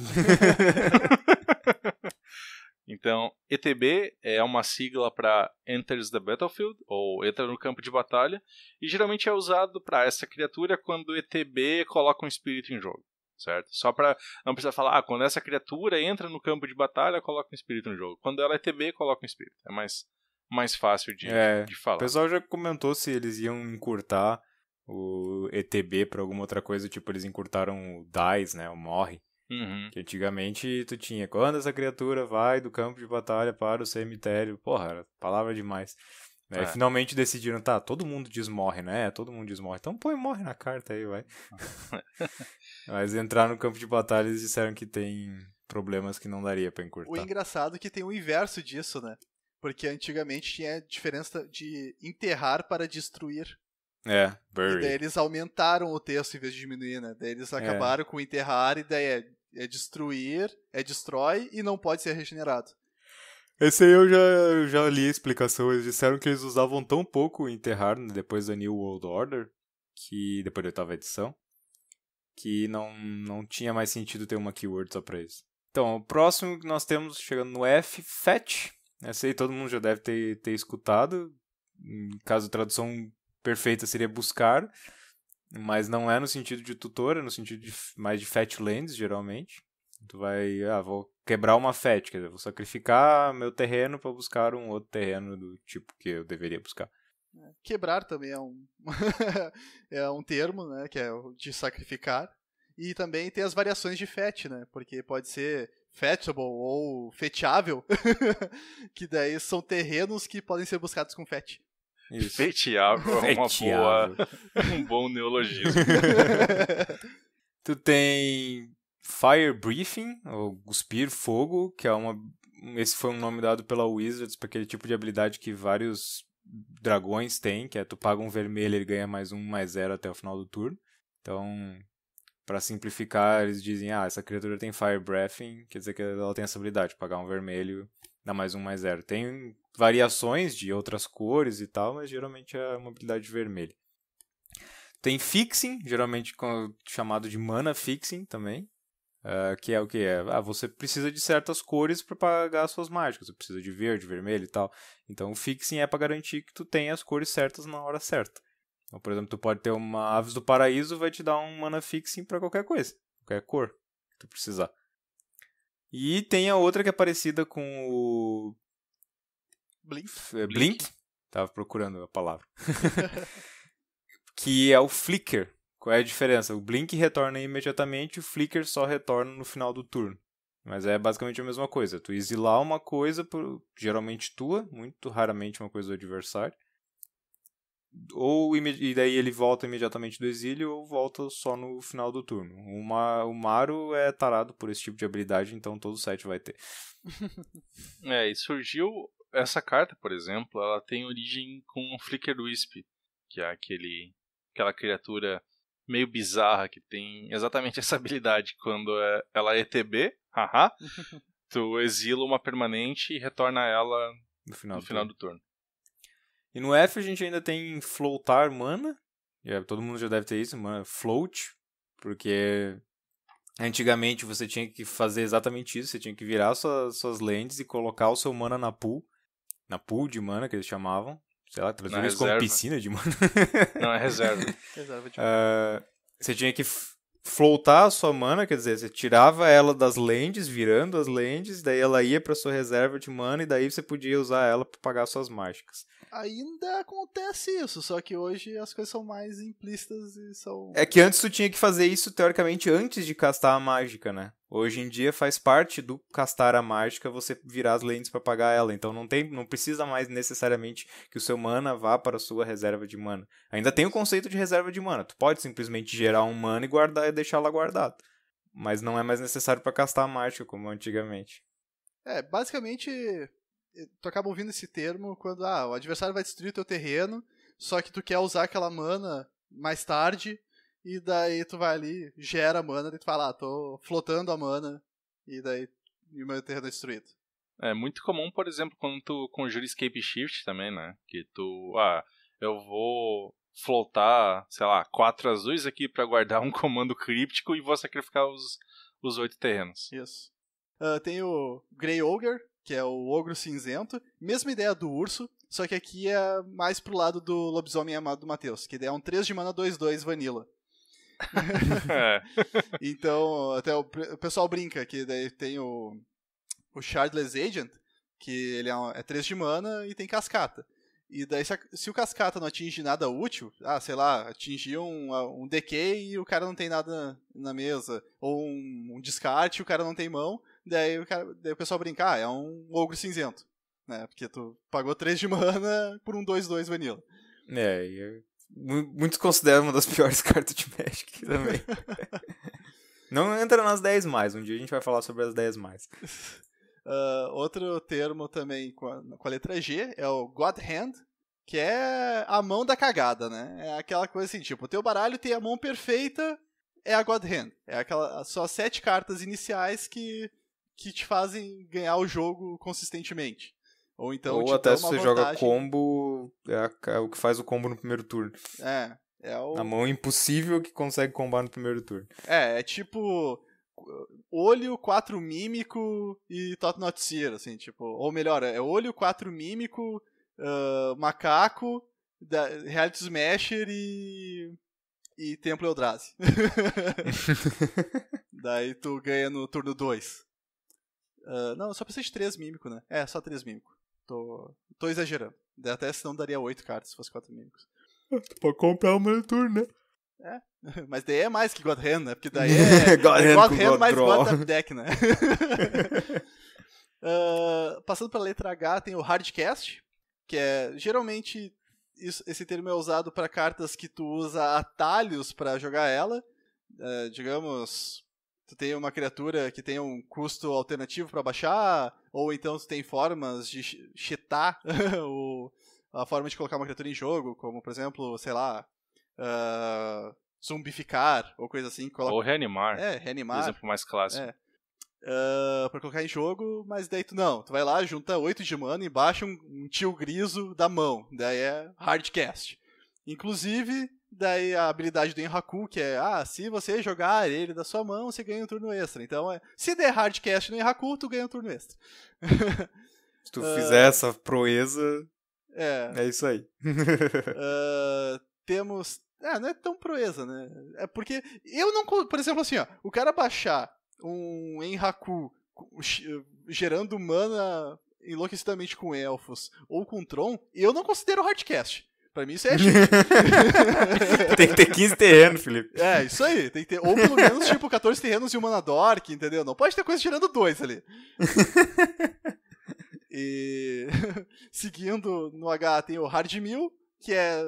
Então, ETB é uma sigla para Enters the Battlefield, ou entra no campo de batalha, e geralmente é usado para essa criatura quando o ETB coloca um espírito em jogo, certo? Só para não precisar falar, quando essa criatura entra no campo de batalha, coloca um espírito no jogo. Quando ela é ETB, coloca um espírito. É mais fácil de falar. O pessoal já comentou se eles iam encurtar o ETB pra alguma outra coisa, tipo, eles encurtaram o DICE, né, o Morre. Uhum. Que antigamente tu tinha, quando essa criatura vai do campo de batalha para o cemitério, era palavra demais. Finalmente decidiram, todo mundo diz morre, né? Todo mundo diz morre. Então põe morre na carta aí, vai. Mas entrar no campo de batalha, eles disseram que tem problemas que não daria pra encurtar. O engraçado é que tem o inverso disso, né? Porque antigamente tinha a diferença de enterrar para destruir. Bury. E daí eles aumentaram o texto em vez de diminuir, né? Daí eles acabaram com enterrar e daí é destruir, destrói e não pode ser regenerado. Esse aí eu já li a explicação. Eles disseram que eles usavam tão pouco o enterrar, né, depois da New World Order, que depois da 8ª edição, que não tinha mais sentido ter uma keyword só pra isso. Então, o próximo que nós temos, chegando no F, Fetch. Essa aí todo mundo já deve ter escutado. Em caso de tradução perfeita seria buscar, mas não é no sentido de tutor, é no sentido mais de fetch lands, geralmente. Tu vai, vou quebrar uma fetch, quer dizer, vou sacrificar meu terreno para buscar um outro terreno do tipo que eu deveria buscar. Quebrar também é é um termo, né, que é o de sacrificar. E também tem as variações de fetch, né, porque pode ser fetchable ou fetchável, que daí são terrenos que podem ser buscados com fetch. Fetchável é um bom neologismo. Tu tem Fire Breathing, ou Cuspir Fogo, que é esse foi um nome dado pela Wizards para aquele tipo de habilidade que vários dragões têm, que é tu paga um vermelho e ele ganha +1/+0 até o final do turno. Então, Pra simplificar, eles dizem, essa criatura tem Fire Breathing, quer dizer que ela tem essa habilidade, pagar um vermelho, dá mais 1/+0. Tem variações de outras cores e tal, mas geralmente é uma habilidade vermelha. Tem Fixing, geralmente chamado de Mana Fixing também, que é o que é? Você precisa de certas cores para pagar as suas mágicas, você precisa de verde, vermelho e tal. Então o Fixing é para garantir que tu tenha as cores certas na hora certa. Então, por exemplo, tu pode ter uma Aves do Paraíso, vai te dar um Mana Fixing pra qualquer coisa. Qualquer cor que tu precisar. E tem a outra que é parecida com o... Blink. Tava procurando a palavra. Que é o Flicker. Qual é a diferença? O Blink retorna imediatamente, o Flicker só retorna no final do turno. Mas é basicamente a mesma coisa. Tu exilar uma coisa, geralmente tua, muito raramente uma coisa do adversário. E daí ele volta imediatamente do exílio ou volta só no final do turno. O Maru é tarado por esse tipo de habilidade, então todo set vai ter. E surgiu essa carta, por exemplo, ela tem origem com o Flicker Wisp, que é aquela criatura meio bizarra que tem exatamente essa habilidade. Quando ela é ETB, tu exila uma permanente e retorna ela no final do turno. E no F a gente ainda tem floatar mana. Todo mundo já deve ter isso, mana float. Porque antigamente você tinha que fazer exatamente isso. Você tinha que virar suas lands e colocar o seu mana na pool. Na pool de mana, que eles chamavam. Sei lá, traduziram isso como piscina de mana. Não, é reserva. Reserva de mana. Você tinha que floatar a sua mana, quer dizer, você tirava ela das lands, virando as lands, daí ela ia pra sua reserva de mana e daí você podia usar ela pra pagar suas mágicas. Ainda acontece isso, só que hoje as coisas são mais implícitas e são... É que antes tu tinha que fazer isso, teoricamente, antes de castar a mágica, né? Hoje em dia faz parte do castar a mágica você virar as lands pra pagar ela, então não precisa mais necessariamente que o seu mana vá para a sua reserva de mana. Ainda tem o conceito de reserva de mana, tu pode simplesmente gerar um mana e guardar e deixar ela guardada. Mas não é mais necessário pra castar a mágica, como antigamente. Basicamente... Tu acaba ouvindo esse termo quando o adversário vai destruir o teu terreno, só que tu quer usar aquela mana mais tarde, e daí tu vai ali, gera a mana, e tu fala, tô flotando a mana, e daí o meu terreno é destruído. É muito comum, por exemplo, quando tu conjura Escape Shift também, né? Que tu, eu vou flotar, sei lá, 4 azuis aqui pra guardar um comando críptico e vou sacrificar os 8 terrenos. Isso. Tem o Grey Ogre, que é o ogro cinzento. Mesma ideia do urso, só que aqui é mais pro lado do lobisomem amado do Matheus, que é um 3 de mana 2/2 vanilla. Então, até o pessoal brinca que daí tem o Shardless Agent, que ele é 3 de mana e tem cascata. E daí se o cascata não atinge nada útil, sei lá, atingiu um decay e o cara não tem nada na mesa, ou um descarte e o cara não tem mão, daí o pessoal brinca, é um ogro cinzento, né? Porque tu pagou 3 de mana por um 2/2 vanilla. Muitos consideram uma das piores cartas de Magic também. Não entra nas 10 mais, um dia a gente vai falar sobre as 10 mais. Outro termo também com a letra G é o God Hand, que é a mão da cagada, né? É aquela coisa assim, tipo, o teu baralho tem a mão perfeita, é a God Hand. É só 7 cartas iniciais que te fazem ganhar o jogo consistentemente. Ou então ou até se você joga combo, é o que faz o combo no primeiro turno. A mão impossível que consegue combar no primeiro turno. É tipo... olho, 4 mímico e Tot Not Seer, assim, tipo... Ou melhor, é olho, 4 mímico, macaco, Reality Smasher e Templo Eldrazi. Daí tu ganha no turno 2. Não, só precisa de 3 mímico, né? Só 3 mímico. Tô exagerando. Até senão daria 8 cartas se fosse 4 mímicos. Tu pode comprar uma no turno, né? Mas daí é mais que God Hand, né? Porque daí é God Hand mais God Tap Deck, né? Passando pra letra H, tem o Hardcast, que é geralmente esse termo é usado para cartas que tu usa atalhos para jogar ela. Digamos, tu tem uma criatura que tem um custo alternativo para baixar, ou então tu tem formas de cheatar a forma de colocar uma criatura em jogo, como por exemplo, sei lá, zumbificar, ou coisa assim. Ou reanimar. Reanimar. Exemplo mais clássico. Pra colocar em jogo, mas daí tu vai lá, junta 8 de mana e baixa um tio griso da mão. Daí é hardcast. Inclusive, daí a habilidade do Enhaku, que é, se você jogar ele da sua mão, você ganha um turno extra. Então, se der hardcast no Enhaku, tu ganha um turno extra. Se tu fizer essa proeza, é isso aí. Temos... não é tão proeza, né? É porque eu não... Por exemplo, assim, o cara baixar um Enhaku gerando mana enlouquecidamente com elfos ou com Tron, eu não considero hardcast. Pra mim isso é cheat. Tem que ter 15 terrenos, Felipe. Isso aí. Tem que ter, ou pelo menos, 14 terrenos e um mana dork, entendeu? Não pode ter coisa gerando 2 ali. E seguindo no H tem o Hard Mill, que é...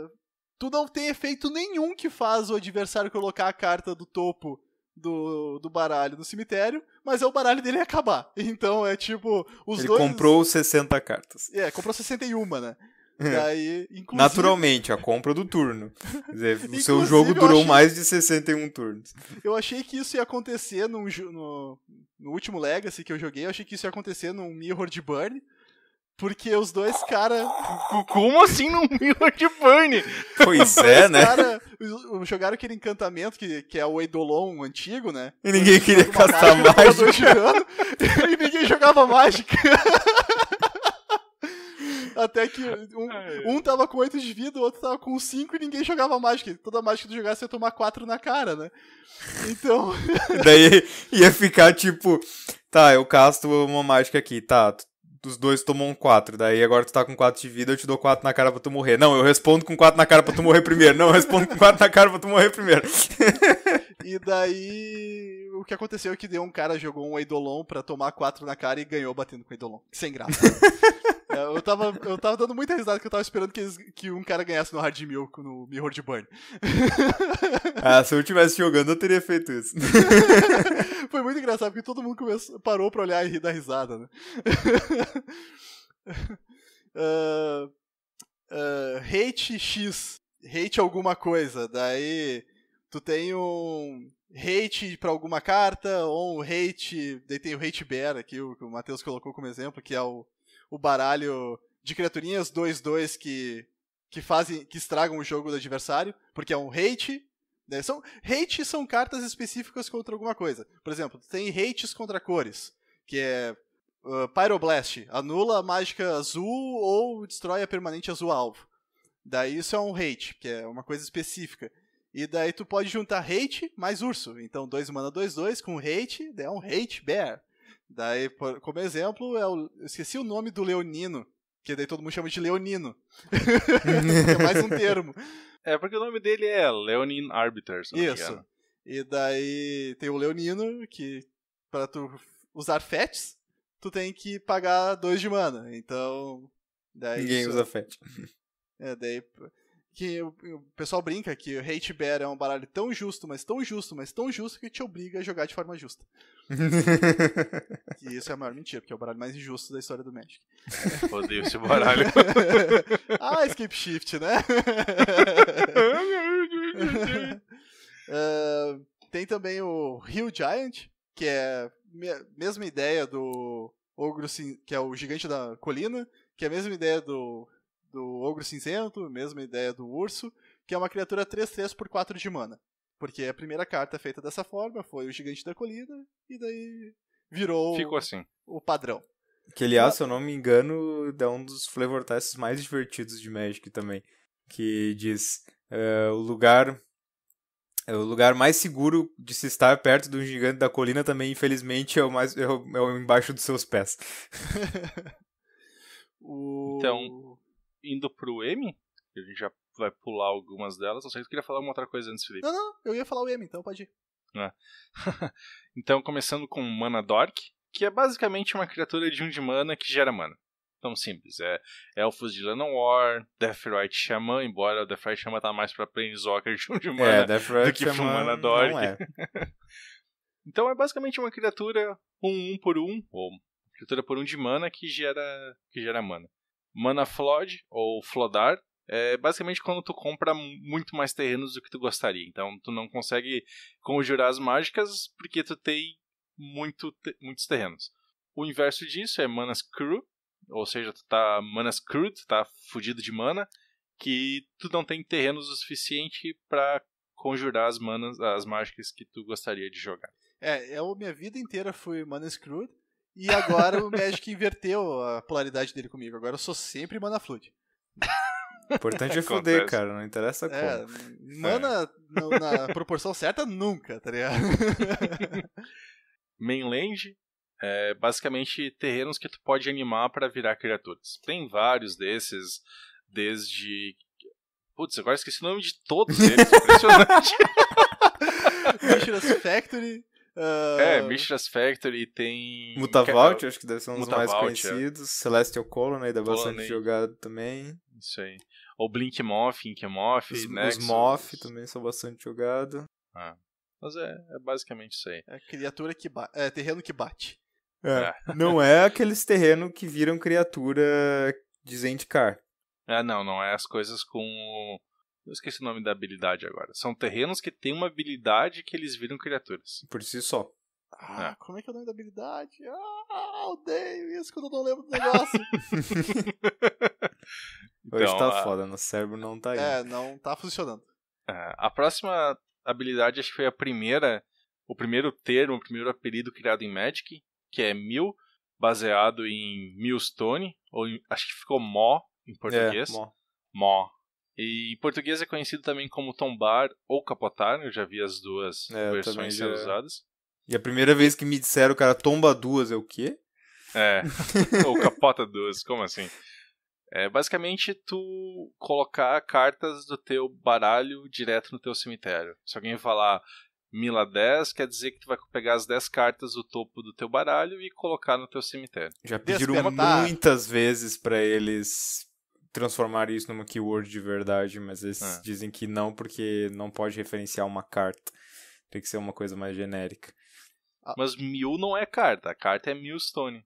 Tu não tem efeito nenhum que faz o adversário colocar a carta do topo do baralho no cemitério, mas o baralho dele acabar. Então é tipo... Ele comprou 60 cartas. Comprou 61, né? Daí, inclusive... Naturalmente, a compra do turno. Quer dizer, o seu jogo durou mais de 61 turnos. Eu achei que isso ia acontecer no último Legacy que eu joguei, eu achei que isso ia acontecer num Mirror de Burn, porque os dois caras... Como assim num Mirror de Burn? Pois é, né? Os jogaram aquele encantamento que é o Eidolon antigo, né? E ninguém queria castar mágica. E ninguém jogava mágica. Até que um tava com 8 de vida, o outro tava com 5 e ninguém jogava mágica. Toda mágica que tu jogasse ia tomar 4 na cara, né? Então... Daí ia ficar tipo... Tá, eu casto uma mágica aqui, tá... Os dois tomam 4, daí agora tu tá com 4 de vida, eu te dou 4 na cara pra tu morrer. Não, eu respondo com 4 na cara pra tu morrer primeiro. Não, eu respondo com 4 na cara pra tu morrer primeiro. E daí, o que aconteceu é que deu um cara, jogou um Eidolon pra tomar 4 na cara e ganhou batendo com o Eidolon. Sem graça. Eu tava dando muita risada que eu tava esperando que um cara ganhasse no Hard Mill, no Mirror de Burn. Se eu estivesse jogando, eu teria feito isso. Foi muito engraçado, porque todo mundo parou pra olhar e dar risada, né? Hate X. Hate alguma coisa. Daí tu tem um hate pra alguma carta, ou um hate... Daí tem o Hate Bear aqui, o que o Matheus colocou como exemplo, que é o baralho de criaturinhas 2/2 que estragam o jogo do adversário, porque é um hate, né? Hate são cartas específicas contra alguma coisa. Por exemplo, tem hates contra cores, que é Pyroblast, anula a mágica azul ou destrói a permanente azul alvo. Daí isso é um hate, que é uma coisa específica. E daí tu pode juntar hate mais urso. Então 2 mana 2/2 com hate, daí é um Hate Bear. Daí, como exemplo, eu esqueci o nome do leonino, que daí todo mundo chama de leonino. É mais um termo. Porque o nome dele é Leonin Arbiter, se não me engano. Isso. E daí tem o leonino, que pra tu usar fetch, tu tem que pagar 2 de mana. Então... Daí ninguém usa fetch. Daí... Que o pessoal brinca que o Hate Bear é um baralho tão justo, mas tão justo, mas tão justo que te obriga a jogar de forma justa. E isso é a maior mentira, porque é o baralho mais injusto da história do Magic. Odeio esse baralho. Escape Shift, né? Tem também o Hill Giant, que é a mesma ideia do Ogro, que é o gigante da colina, que é a mesma ideia do Ogro Cinzento, mesma ideia do Urso, que é uma criatura 3/3 por 4 de mana. Porque a primeira carta feita dessa forma foi o Gigante da Colina, e daí ficou assim. O padrão. Que, aliás, se eu não me engano, é um dos flavor tests mais divertidos de Magic também. Que diz, o lugar mais seguro de se estar perto do Gigante da Colina também, infelizmente, é o embaixo dos seus pés. Então... Indo pro M, a gente já vai pular algumas delas. Eu sei que eu queria falar uma outra coisa antes, Felipe. Não, eu ia falar o M, então pode ir. Então, começando com Mana Dork, que é basicamente uma criatura de 1 de mana que gera mana. Tão simples. É Elfos de Llanowar, Deathrite Shaman, embora o Deathrite Shaman tá mais pra Planeswalker de 1 de mana do que pro Mana Dork. Então é basicamente uma criatura 1 por 1, ou criatura por 1 de mana que gera mana. Mana Flood, ou Flodar, é basicamente quando tu compra muito mais terrenos do que tu gostaria. Então tu não consegue conjurar as mágicas porque tu tem muitos terrenos. O inverso disso é Mana Screw, ou seja, tu tá Mana Screwed, tu tá fudido de mana, que tu não tem terrenos o suficiente pra conjurar as mágicas que tu gostaria de jogar. Minha vida inteira fui Mana Screwed, e agora o Magic inverteu a polaridade dele comigo. Agora eu sou sempre Mana Flood. O importante é foder, cara, não interessa como. Mana na proporção certa, nunca, tá ligado? Mainland é basicamente terrenos que tu pode animar pra virar criaturas. Tem vários desses, desde... Putz, agora esqueci o nome de todos eles, impressionante. Mishra's Factory. Mishra's Factory, tem... Mutavault, acho que deve ser um dos mais Mutavault, conhecidos. Celestial Colonnade é bastante jogado também. Isso aí. Ou Blink Moth, Ink Moth, Nexus. Os Moth também são bastante jogados. Mas é basicamente isso aí. É criatura que terreno que bate. Não é aqueles terrenos que viram criatura de Zendikar. Não é as coisas com... Eu esqueci o nome da habilidade agora. São terrenos que tem uma habilidade que eles viram criaturas. Por si só. Como é que é o nome da habilidade? Odeio isso quando eu não lembro do negócio. Hoje tá foda, no cérebro não tá indo. Não tá funcionando. A próxima habilidade, acho que foi o primeiro termo, o primeiro apelido criado em Magic, que é Mill, baseado em Millstone, ou acho que ficou Mó em português. Mó. E em português é conhecido também como tombar ou capotar, eu já vi as duas versões sendo usadas. E a primeira vez que me disseram, cara, tomba duas é o quê? Ou capota duas, como assim? Basicamente tu colocar cartas do teu baralho direto no teu cemitério. Se alguém falar Mila 10, quer dizer que tu vai pegar as 10 cartas do topo do teu baralho e colocar no teu cemitério. Já pediram muitas vezes pra eles transformar isso numa keyword de verdade, mas eles dizem que não, porque não pode referenciar uma carta. Tem que ser uma coisa mais genérica. Mas Mill não é carta, a carta é Millstone.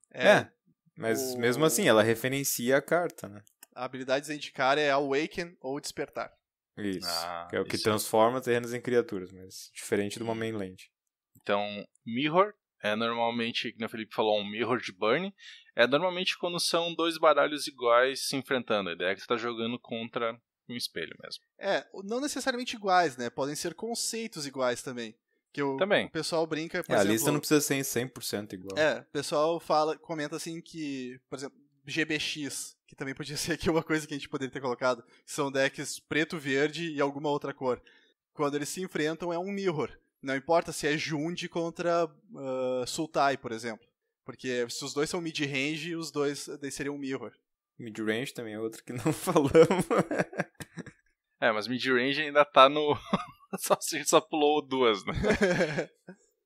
Mas mesmo assim, ela referencia a carta, né? A habilidade de Zendikar é Awaken ou Despertar. Isso, que é o que transforma terrenos em criaturas, mas diferente de uma mainland. Então, Mirror é normalmente, como o Felipe falou, um Mirror de Burn. É normalmente quando são dois baralhos iguais se enfrentando. A ideia é que você tá jogando contra um espelho mesmo. Não necessariamente iguais, né? Podem ser conceitos iguais também. Que o pessoal brinca, por exemplo... A lista não precisa ser 100% igual. O pessoal comenta assim que, por exemplo, GBX, que também podia ser aqui uma coisa que a gente poderia ter colocado, são decks preto, verde e alguma outra cor. Quando eles se enfrentam é um mirror. Não importa se é Jund contra Sultai, por exemplo. Porque se os dois são mid-range, os dois daí seriam um mirror. Mid-range também é outro que não falamos. Mas mid-range ainda tá no... a gente só pulou duas, né?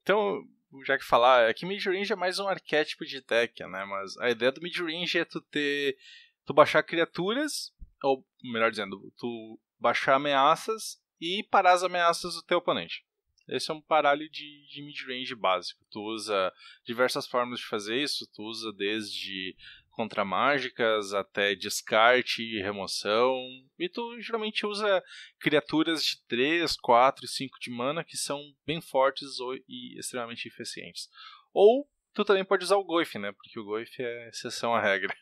Então, já que falar, é que mid-range é mais um arquétipo de deck, né? Mas a ideia do mid-range é tu baixar criaturas, ou melhor dizendo, tu baixar ameaças e parar as ameaças do teu oponente. Esse é um baralho de mid-range básico. Tu usa diversas formas de fazer isso, tu usa desde contra mágicas até descarte e remoção. E tu geralmente usa criaturas de 3, 4 e 5 de mana que são bem fortes e extremamente eficientes. Ou tu também pode usar o Goyf, né? Porque o Goyf é exceção à regra.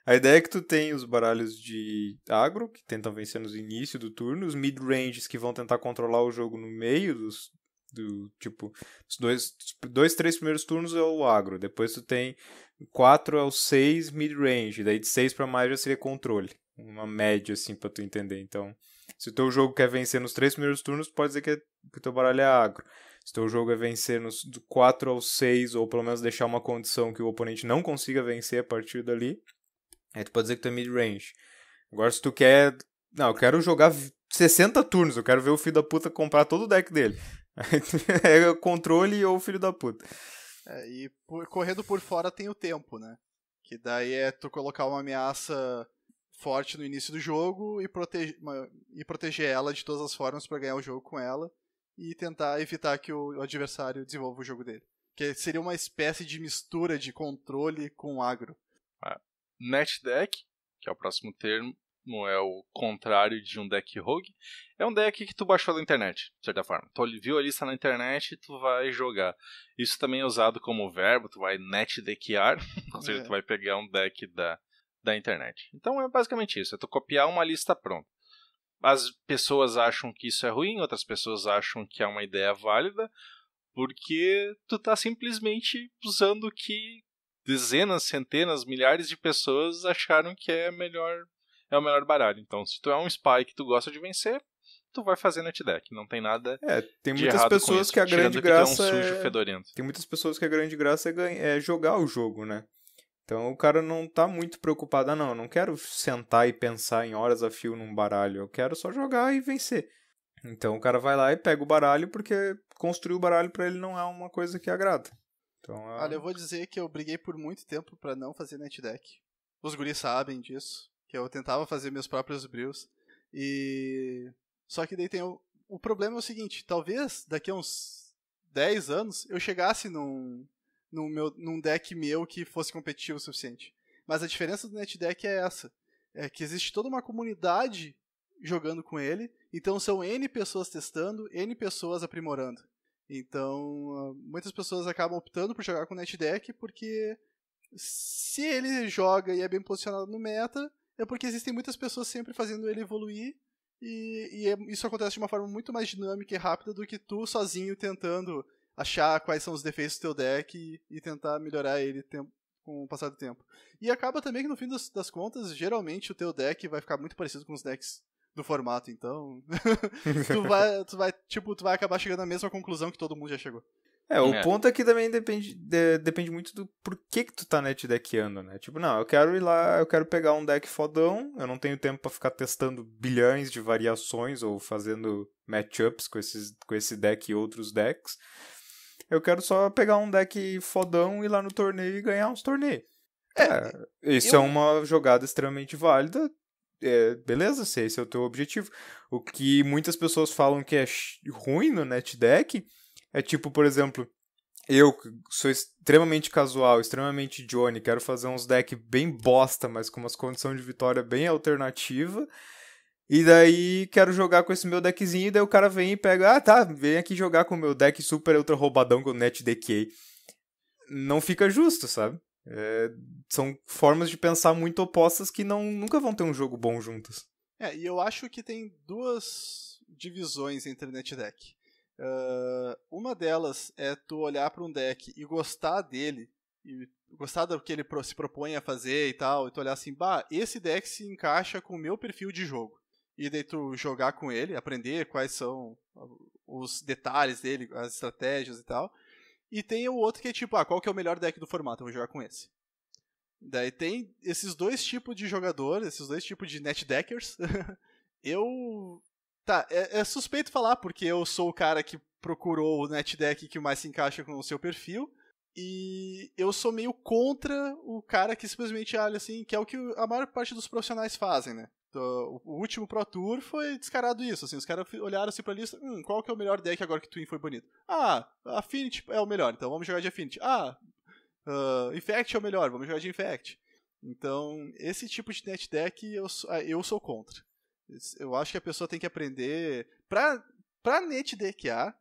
A ideia é que tu tem os baralhos de agro, que tentam vencer no início do turno, os mid-ranges que vão tentar controlar o jogo no meio os 3 primeiros turnos é o agro, depois tu tem 4 ao 6 mid-range, daí de 6 pra mais já seria controle, uma média assim pra tu entender. Então, se o teu jogo quer vencer nos 3 primeiros turnos, pode dizer que o teu baralho é agro. Se o teu jogo é vencer nos 4 ao 6, ou pelo menos deixar uma condição que o oponente não consiga vencer a partir dali, aí tu pode dizer que tu é mid-range. Agora se tu quer... Não, eu quero jogar 60 turnos, eu quero ver o filho da puta comprar todo o deck dele. É controle ou filho da puta. E correndo por fora tem o tempo, né? Que daí é tu colocar uma ameaça forte no início do jogo e proteger ela de todas as formas pra ganhar o jogo com ela e tentar evitar que o adversário desenvolva o jogo dele. Que seria uma espécie de mistura de controle com agro. Net Deck, que é o próximo termo, não é o contrário de um deck rogue. É um deck que tu baixou da internet, de certa forma. Tu viu a lista na internet e tu vai jogar. Isso também é usado como verbo, tu vai netdeckear, ou seja, tu vai pegar um deck da internet. Então é basicamente isso, é tu copiar uma lista pronta. As pessoas acham que isso é ruim, outras pessoas acham que é uma ideia válida, porque tu tá simplesmente usando o que dezenas, centenas, milhares de pessoas acharam que é o melhor baralho. Então, se tu é um spy que tu gosta de vencer, tu vai fazer netdeck. Não tem nada tem de muitas errado pessoas com isso, que a grande graça tu é um sujo fedorento. Tem muitas pessoas que a grande graça é jogar o jogo, né? Então o cara não tá muito preocupado, não, eu não quero sentar e pensar em horas a fio num baralho, eu quero só jogar e vencer. Então o cara vai lá e pega o baralho porque construir o baralho pra ele não é uma coisa que agrada. Então, Olha, eu vou dizer que eu briguei por muito tempo pra não fazer netdeck. Os guris sabem disso, que eu tentava fazer meus próprios brews. Só que daí tem o problema é o seguinte, talvez daqui a uns 10 anos eu chegasse num deck meu que fosse competitivo o suficiente. Mas a diferença do netdeck é essa. É que existe toda uma comunidade jogando com ele, então são N pessoas testando, N pessoas aprimorando. Então, muitas pessoas acabam optando por jogar com netdeck porque se ele joga e é bem posicionado no meta, é porque existem muitas pessoas sempre fazendo ele evoluir e isso acontece de uma forma muito mais dinâmica e rápida do que tu sozinho tentando achar quais são os defeitos do teu deck e tentar melhorar ele com o passar do tempo. E acaba também que no fim das contas, geralmente o teu deck vai ficar muito parecido com os decks do formato, então tu vai acabar chegando à mesma conclusão que todo mundo já chegou. O ponto é que também depende muito do porquê que tu tá netdeckando, né? Tipo, não, eu quero ir lá, eu quero pegar um deck fodão, eu não tenho tempo pra ficar testando bilhões de variações ou fazendo matchups com esse deck e outros decks. Eu quero só pegar um deck fodão, ir lá no torneio e ganhar uns torneios. Isso é uma jogada extremamente válida. Beleza, se esse é o teu objetivo. O que muitas pessoas falam que é ruim no netdeck é tipo, por exemplo, eu sou extremamente casual, extremamente Johnny, quero fazer uns decks bem bosta, mas com umas condições de vitória bem alternativa, e daí quero jogar com esse meu deckzinho, e daí o cara vem e pega, vem aqui jogar com o meu deck super ultra roubadão com o netdeckei. Não fica justo, sabe? São formas de pensar muito opostas que nunca vão ter um jogo bom juntas. E eu acho que tem duas divisões entre netdeck. Uma delas é tu olhar para um deck e gostar dele, e gostar do que ele se propõe a fazer e tal, e tu olhar assim, esse deck se encaixa com o meu perfil de jogo. E daí tu jogar com ele, aprender quais são os detalhes dele, as estratégias e tal. E tem o outro que é tipo, qual que é o melhor deck do formato? Eu vou jogar com esse. Daí tem esses dois tipos de jogador, esses dois tipos de netdeckers. É suspeito falar, porque eu sou o cara que procurou o netdeck que mais se encaixa com o seu perfil. E eu sou meio contra o cara que simplesmente olha assim, que é o que a maior parte dos profissionais fazem, né? O último Pro Tour foi descarado isso, assim, os caras olharam assim pra lista, qual que é o melhor deck agora que Twin foi banido? Affinity é o melhor, então vamos jogar de Affinity. Infect é o melhor, vamos jogar de Infect. Então, esse tipo de netdeck eu sou contra. Eu acho que a pessoa tem que aprender, pra netdeckear,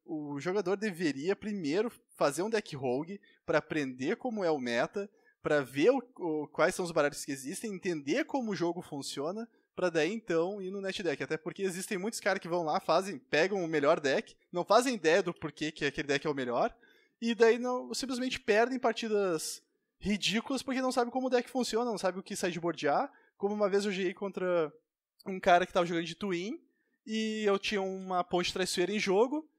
o jogador deveria primeiro fazer um deck rogue pra aprender como é o meta, pra ver quais são os baralhos que existem, entender como o jogo funciona, pra daí então ir no netdeck. Até porque existem muitos caras que vão lá, pegam o melhor deck, não fazem ideia do porquê que aquele deck é o melhor, e daí simplesmente perdem partidas ridículas porque não sabem como o deck funciona, não sabem o que sideboardear. Como uma vez eu joguei contra um cara que tava jogando de Twin, e eu tinha uma ponte traiçoeira em jogo,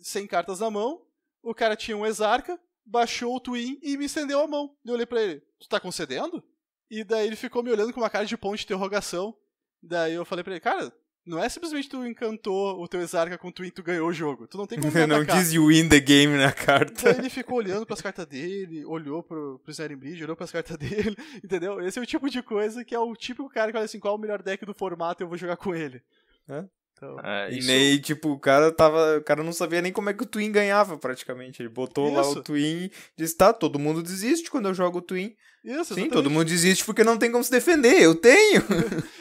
100 cartas na mão, o cara tinha um Exarca, baixou o Twin e me estendeu a mão. Eu olhei pra ele, tu tá concedendo? E daí ele ficou me olhando com uma cara de ponto de interrogação. Daí eu falei pra ele, cara, não é simplesmente tu encantou o teu Exarca com o Twin e tu ganhou o jogo. Tu não tem como me atacar. Não diz you win the game na carta. Daí ele ficou olhando pras cartas dele, olhou pro Snare Bridge, olhou pras cartas dele, entendeu? Esse é o tipo de coisa que é o típico cara que olha assim, qual é o melhor deck do formato e eu vou jogar com ele. Então... E nem, tipo, o cara não sabia nem como é que o Twin ganhava, praticamente. Ele botou lá o Twin e disse, tá, todo mundo desiste quando eu jogo o Twin. Isso, sim, todo mundo desiste porque não tem como se defender, eu tenho!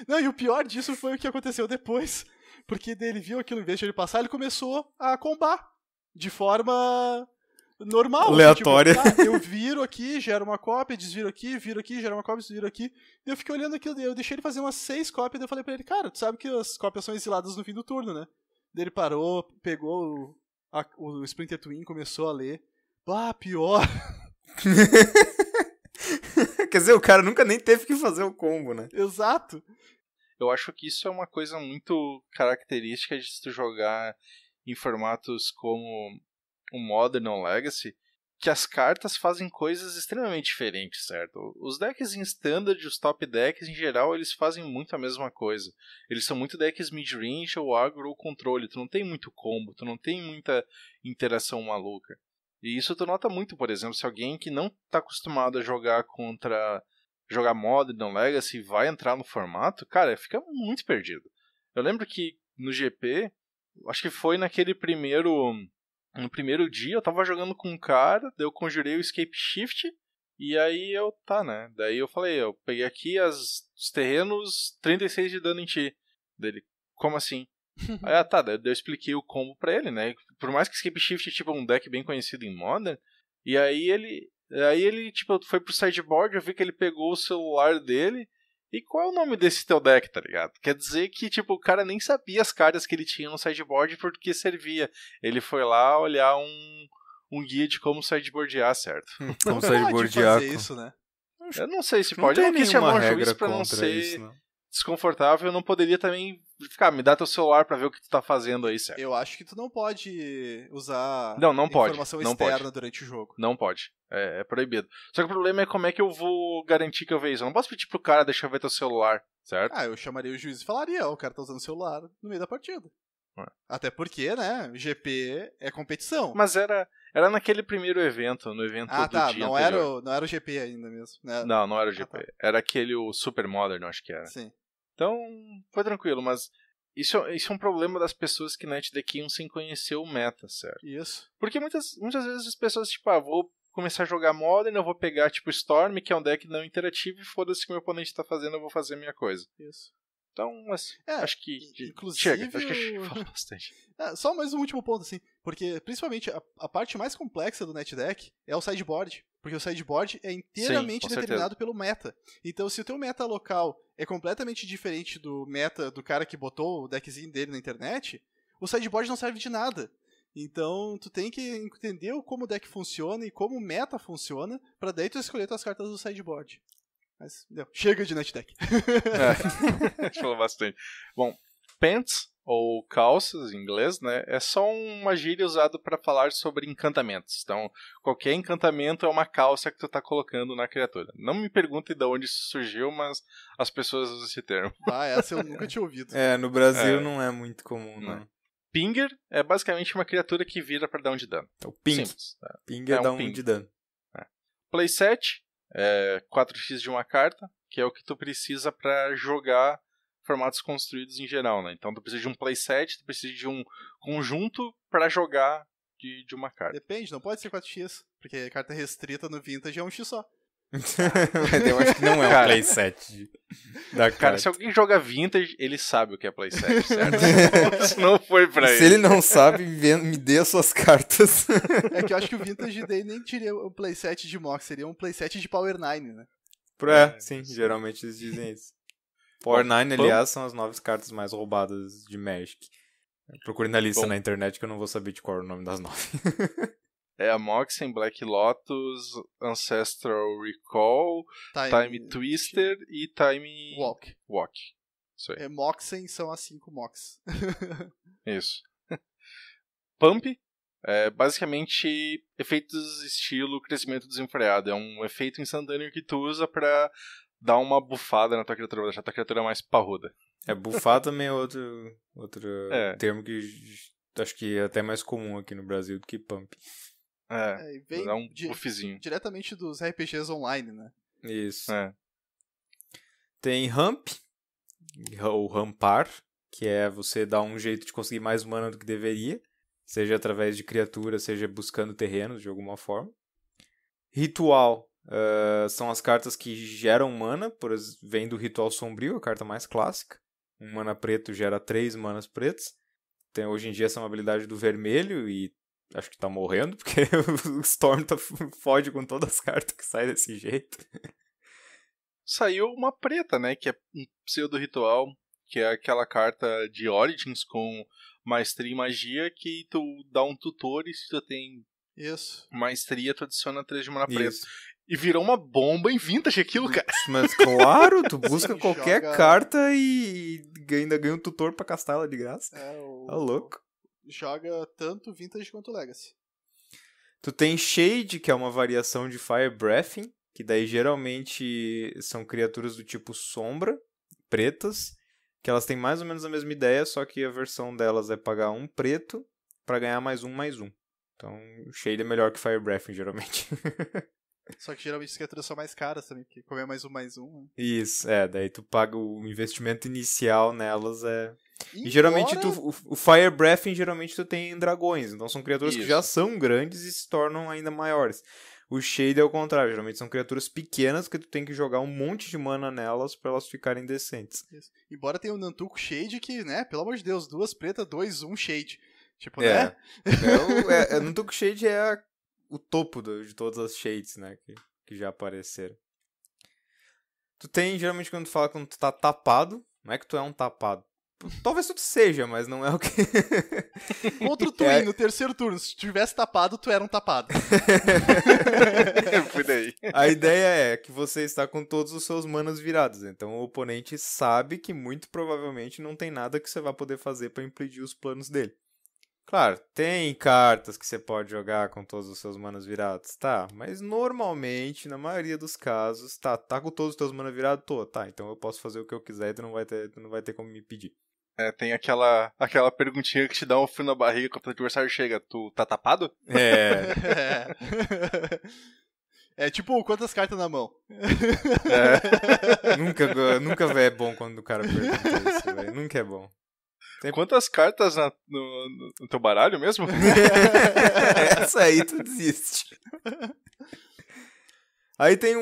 Não, e o pior disso foi o que aconteceu depois. Porque daí ele viu aquilo, em vez de ele passar, ele começou a combar. De forma normal. Aleatória. Assim, tipo, eu viro aqui, gero uma cópia, desviro aqui, viro aqui, gero uma cópia, desviro aqui. E eu fiquei olhando aquilo, eu deixei ele fazer umas 6 cópias, daí eu falei pra ele, cara, tu sabe que as cópias são exiladas no fim do turno, né? Daí ele parou, pegou o Splinter Twin, começou a ler. Pior. Quer dizer, o cara nunca nem teve que fazer o combo, né? Exato. Eu acho que isso é uma coisa muito característica de se tu jogar em formatos como o Modern ou Legacy, que as cartas fazem coisas extremamente diferentes, certo? Os decks em Standard, os top decks em geral, eles fazem muito a mesma coisa. Eles são muito decks mid-range ou agro ou controle. Tu não tem muito combo, tu não tem muita interação maluca. E isso tu nota muito, por exemplo, se alguém que não está acostumado a jogar Modern ou Legacy vai entrar no formato, cara, fica muito perdido. Eu lembro que no GP, acho que foi no primeiro dia, eu tava jogando com um cara, daí eu conjurei o Escape Shift, e aí né? Daí eu falei, eu peguei aqui os terrenos 36 de dano em ti. Dele, como assim? Aí, daí eu expliquei o combo pra ele, né? Por mais que Escape Shift é tipo um deck bem conhecido em Modern, e aí ele tipo, foi pro sideboard, eu vi que ele pegou o celular dele, e qual é o nome desse teu deck, tá ligado? Quer dizer que, tipo, o cara nem sabia as cartas que ele tinha no sideboard porque servia. Ele foi lá olhar um guia de como sideboardear, certo? Como sideboardear. Isso, né? Eu não sei se pode. Eu não quis chamar um juiz pra não ser isso, desconfortável. Eu não poderia também ficar, me dá teu celular pra ver o que tu tá fazendo aí, certo? Eu acho que tu não pode usar não pode, informação não externa pode. Durante o jogo. Não pode. É proibido. Só que o problema é como é que eu vou garantir que eu vejo isso. Eu não posso pedir pro cara deixar eu ver teu celular, certo? Eu chamaria o juiz e falaria, o cara tá usando o celular no meio da partida. Até porque, né, GP é competição. Mas era naquele primeiro evento, no evento do dia não anterior. Não era o GP ainda mesmo. Né? Não era o GP. Era o Super Modern, acho que era. Sim. Então, foi tranquilo, mas isso é um problema das pessoas que netdeckiam sem conhecer o meta, certo? Isso. Porque muitas vezes as pessoas, tipo, vou começar a jogar Modern, eu vou pegar, tipo, Storm, que é um deck não interativo, e foda-se o que o meu oponente tá fazendo, eu vou fazer a minha coisa. Isso. Então, assim, acho que inclusive, chega, acho que fala bastante. Só mais um último ponto, assim, porque principalmente a parte mais complexa do netdeck é o sideboard, porque o sideboard é inteiramente determinado pelo meta. Então, se o teu meta local é completamente diferente do meta do cara que botou o deckzinho dele na internet, o sideboard não serve de nada. Então, tu tem que entender como o deck funciona e como o meta funciona, pra daí tu escolher tuas cartas do sideboard. Mas, chega de netdeck. Falou bastante. Bom, pants, ou calças em inglês, né, é só uma gíria usada para falar sobre encantamentos. Então, qualquer encantamento é uma calça que tu tá colocando na criatura. Não me pergunte de onde isso surgiu, mas as pessoas usam esse termo. Essa eu nunca tinha ouvido. No Brasil não é muito comum, não. Pinger é basicamente uma criatura que vira para dar um de dano. O ping. Simples. Pinger dá um de dano. Playset é 4x de uma carta, que é o que tu precisa para jogar formatos construídos em geral, né? Então tu precisa de um playset, tu precisa de um conjunto para jogar de uma carta. Depende, não pode ser 4x, porque carta restrita no Vintage é um x só. Eu acho que não é um playset da carta. Cara, se alguém joga Vintage, ele sabe o que é playset, certo? Isso não foi pra ele. Se ele não sabe, me dê as suas cartas. É que eu acho que o Vintage daí nem seria um playset de Mox, seria um playset de Power 9, né? Sim, geralmente eles dizem isso. Power 9, aliás, são as 9 cartas mais roubadas de Magic. Procure na lista na internet que eu não vou saber de qual é o nome das 9. É a Moxen, Black Lotus, Ancestral Recall, Time Twister e Time Walk. Isso aí. Moxen são as 5 Mox. Isso. Pump é basicamente efeitos estilo crescimento desenfreado. É um efeito instantâneo que tu usa pra dar uma bufada na tua criatura, pra deixar a tua criatura mais parruda. Bufar também é outro termo que acho que é até mais comum aqui no Brasil do que pump. Vem dá um buffzinho. Diretamente dos RPGs online, né? Isso. Tem ramp, ou rampar, que é você dar um jeito de conseguir mais mana do que deveria, seja através de criaturas, seja buscando terrenos de alguma forma. Ritual são as cartas que geram mana, vem do Ritual Sombrio, a carta mais clássica. Um mana preto gera 3 manas pretas. Hoje em dia essa é uma habilidade do vermelho e acho que tá morrendo, porque o Storm fode com todas as cartas que saem desse jeito. Saiu uma preta, né, que é um pseudo-ritual, que é aquela carta de Origins com maestria e magia, que tu dá um tutor e se tu tem maestria, tu adiciona 3 de mana preta. E virou uma bomba em Vintage aquilo, cara. Mas claro, tu busca qualquer carta e ainda ganha um tutor pra castar ela de graça. Tá louco. Joga tanto Vintage quanto Legacy. Tu tem Shade, que é uma variação de Fire Breathing, que daí geralmente são criaturas do tipo sombra, pretas, que elas têm mais ou menos a mesma ideia, só que a versão delas é pagar 1 preto pra ganhar +1/+1. Então, o Shade é melhor que Fire Breathing, geralmente. Só que geralmente as criaturas são mais caras também, porque como é +1/+1... Né? Isso, daí tu paga o investimento inicial nelas, E geralmente o Fire Breathing, geralmente tu tem dragões, então são criaturas que já são grandes e se tornam ainda maiores. O Shade é o contrário, geralmente são criaturas pequenas que tu tem que jogar um monte de mana nelas pra elas ficarem decentes. Isso. Embora tenha o Nantuko Shade que, né, pelo amor de Deus, 2 pretas, 2, 1 Shade. Tipo, né? O Nantuko Shade é o topo de todas as Shades, né, que já apareceram. Tu tem, geralmente quando tu fala quando tu tá tapado, não é que tu é um tapado. Talvez tu seja, mas não é o que... Contra o Twin, no terceiro turno, se tu tivesse tapado, tu era um tapado. Fui daí. A ideia é que você está com todos os seus manas virados, então o oponente sabe que muito provavelmente não tem nada que você vai poder fazer para impedir os planos dele. Claro, tem cartas que você pode jogar com todos os seus manas virados, tá, mas normalmente, na maioria dos casos, tá com todos os teus manas virados, tá, então eu posso fazer o que eu quiser e tu não vai ter como me impedir. Tem aquela perguntinha que te dá um frio na barriga quando o adversário chega. Tu tá tapado? É tipo, quantas cartas na mão? Nunca é bom quando o cara pergunta isso, velho. Nunca é bom. Quantas cartas no teu baralho mesmo? Essa aí tu desiste. Aí tem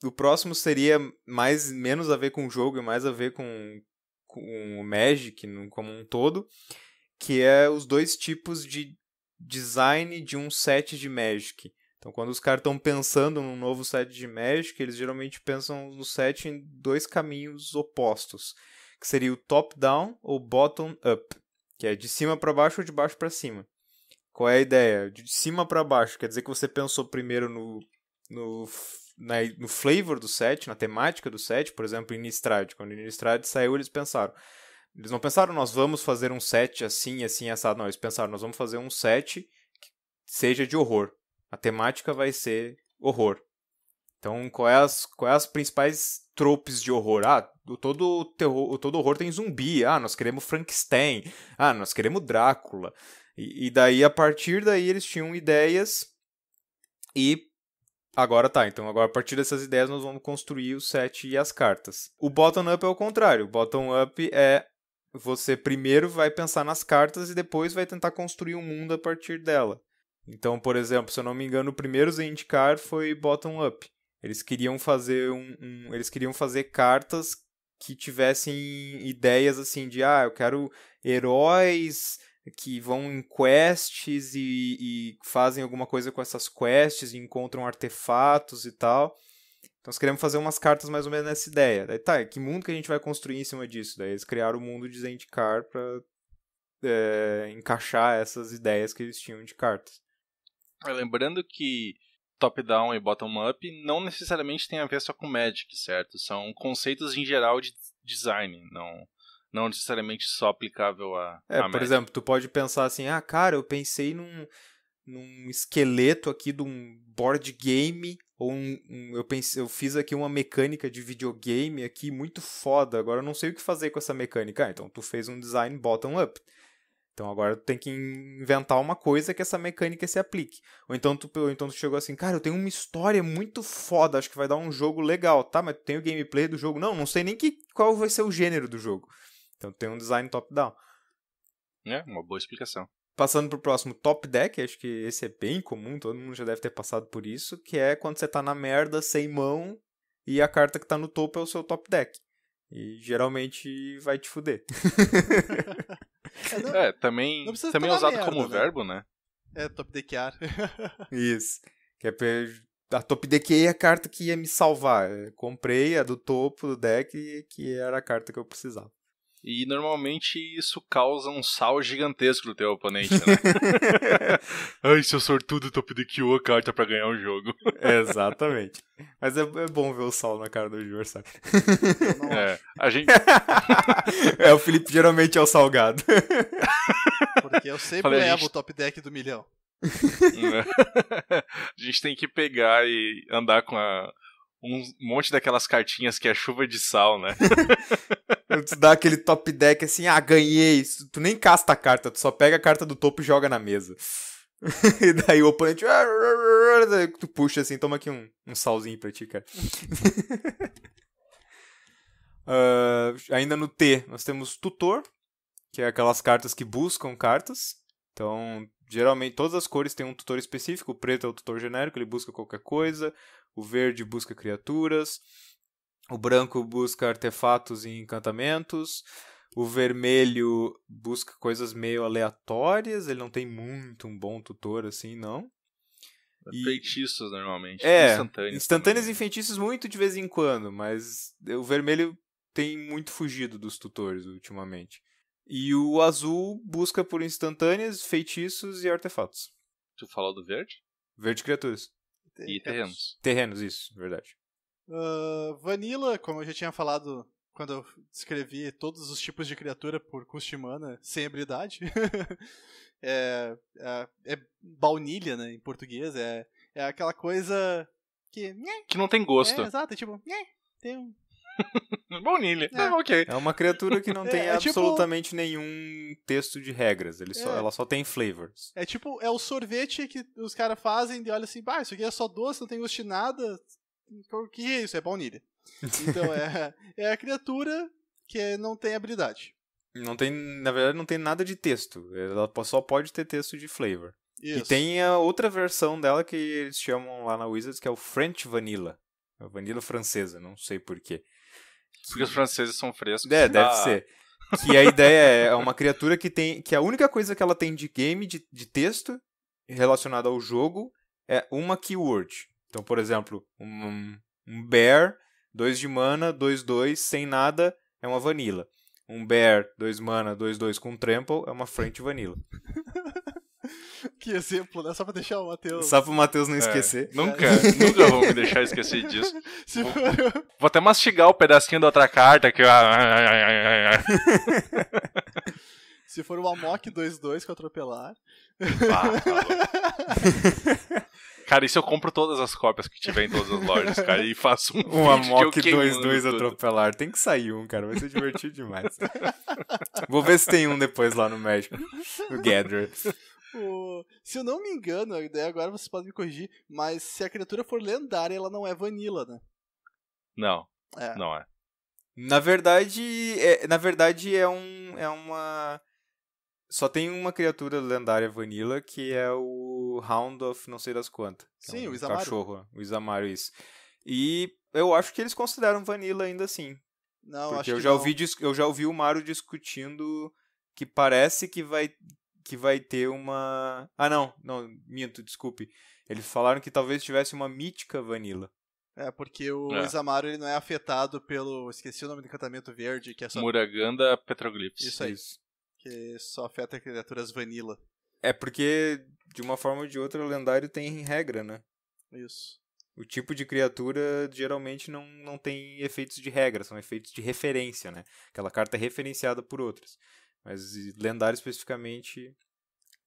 o próximo seria menos a ver com o jogo e mais a ver com o Magic como um todo, que é os 2 tipos de design de um set de Magic. Então, quando os caras estão pensando num novo set de Magic, eles geralmente pensam no set em 2 caminhos opostos, que seria o top-down ou bottom-up, que é de cima para baixo ou de baixo para cima. Qual é a ideia? De cima para baixo, quer dizer que você pensou primeiro no flavor do set, na temática do set, por exemplo, em Innistrad. Quando o Innistrad saiu, eles não pensaram, nós vamos fazer um set assim, assim, assado. Não, eles pensaram, nós vamos fazer um set que seja de horror. A temática vai ser horror. Então, qual é as principais tropes de horror? Todo horror tem zumbi. Nós queremos Frankenstein. Nós queremos Drácula. E daí, a partir daí, eles tinham ideias e agora então agora a partir dessas ideias nós vamos construir o set e as cartas. O bottom-up é o contrário. O bottom-up é você primeiro vai pensar nas cartas e depois vai tentar construir um mundo a partir dela. Então, por exemplo, se eu não me engano, o primeiro Zendikar foi bottom-up. Eles queriam fazer eles queriam fazer cartas que tivessem ideias assim de eu quero heróis que vão em quests e fazem alguma coisa com essas quests e encontram artefatos e tal. Então nós queremos fazer umas cartas mais ou menos nessa ideia. Daí que mundo que a gente vai construir em cima disso? Daí eles criaram o mundo de Zendikar para encaixar essas ideias que eles tinham de cartas. Lembrando que top-down e bottom-up não necessariamente tem a ver só com Magic, certo? São conceitos em geral de design, não necessariamente só aplicável a por Magic. Exemplo, tu pode pensar assim, cara, eu pensei num esqueleto aqui de um board game, ou eu fiz aqui uma mecânica de videogame aqui muito foda, agora eu não sei o que fazer com essa mecânica. Então tu fez um design bottom-up. Então agora tu tem que inventar uma coisa que essa mecânica se aplique. Ou então tu chegou assim, cara, eu tenho uma história muito foda, acho que vai dar um jogo legal, tá? Mas tu tem o gameplay do jogo? Não sei nem qual vai ser o gênero do jogo. Então tem um design top-down. É, uma boa explicação. Passando pro próximo top deck, acho que esse é bem comum, todo mundo já deve ter passado por isso, que é quando você tá na merda, sem mão, e a carta que tá no topo é o seu top deck. E geralmente vai te fuder. Também é usado merda, como verbo, né? É, top deckear. Isso. Que a top deckei é a carta que ia me salvar. Eu comprei a do topo do deck, que era a carta que eu precisava. E normalmente isso causa um sal gigantesco no teu oponente, né? Ai, seu sortudo top deckeou a carta pra ganhar o jogo. Exatamente. Mas é bom ver o sal na cara do adversário. A gente... o Felipe geralmente é o salgado. Porque eu sempre levo o top deck do milhão. A gente tem que pegar e andar com um monte daquelas cartinhas que é chuva de sal, né? Tu dá aquele top deck assim, ganhei. Tu nem casta a carta, tu só pega a carta do topo e joga na mesa. E daí o oponente... Tu puxa assim, toma aqui um salzinho pra ti, cara. Ainda no T, nós temos tutor, que é aquelas cartas que buscam cartas. Então, geralmente, todas as cores têm um tutor específico. O preto é o tutor genérico, ele busca qualquer coisa. O verde busca criaturas. O branco busca artefatos e encantamentos. O vermelho busca coisas meio aleatórias. Ele não tem muito um bom tutor assim, não. Feitiços, normalmente. Instantâneos e feitiços muito de vez em quando. Mas o vermelho tem muito fugido dos tutores ultimamente. E o azul busca por instantâneas, feitiços e artefatos. Tu falou do verde? Verde criaturas. E terrenos. Terrenos, isso, verdade. Vanilla, como eu já tinha falado quando eu descrevi todos os tipos de criatura por custo de mana sem habilidade, é baunilha, né, em português. É aquela coisa que não tem gosto. Exato, tipo, tem um... Baunilha, ok. É uma criatura que não tem absolutamente nenhum texto de regras, ela só tem flavors. É tipo, é o sorvete que os caras fazem e olha assim, isso aqui é só doce, não tem gosto de nada, o que é isso? É baunilha. Então é a criatura que não tem habilidade. Na verdade não tem nada de texto, ela só pode ter texto de flavor. Isso. E tem a outra versão dela que eles chamam lá na Wizards, que é o French Vanilla. A vanilla francesa, não sei porquê. Porque os franceses são frescos. Deve ser. Que a ideia é uma criatura que a única coisa que ela tem de game, de texto, relacionado ao jogo, é uma keyword. Então, por exemplo, um bear, 2 de mana, 2/2, sem nada, é uma vanilla. Um bear, 2 mana, 2/2 com trample, é uma French vanilla. Que exemplo, né? Só pra deixar o Matheus... Só pro Matheus não esquecer. Nunca vou me deixar esquecer disso. Vou até mastigar o pedacinho da outra carta que... Se for um Amok 2/2 com atropelar... Cara, isso eu compro todas as cópias que tiver em todas as lojas, cara, e faço um Amok 2/2 atropelar. Tem que sair cara, vai ser divertido demais. Vou ver se tem um depois lá no México, no Gatherer. Se eu não me engano, a ideia agora vocês podem me corrigir, mas se a criatura for lendária, ela não é vanilla, né? Não é. Na verdade é uma... Só tem uma criatura lendária vanilla, que é o Hound of não sei das quantas. Sim, o Isamaru. Cachorro, o Isamaru, isso. E eu acho que eles consideram vanilla ainda assim. Não, porque acho que eu já ouvi o Mario discutindo que parece que vai ter uma... não, minto, desculpe. Eles falaram que talvez tivesse uma mítica vanilla. Porque o Isamaru ele não é afetado pelo... Esqueci o nome do encantamento verde, que é só... Muraganda Petroglyphs. Isso aí. Que só afeta criaturas vanilla. É porque, de uma forma ou de outra, o lendário tem regra, né? Isso. O tipo de criatura geralmente não tem efeitos de regra, são efeitos de referência, né? Aquela carta é referenciada por outras. Mas lendário especificamente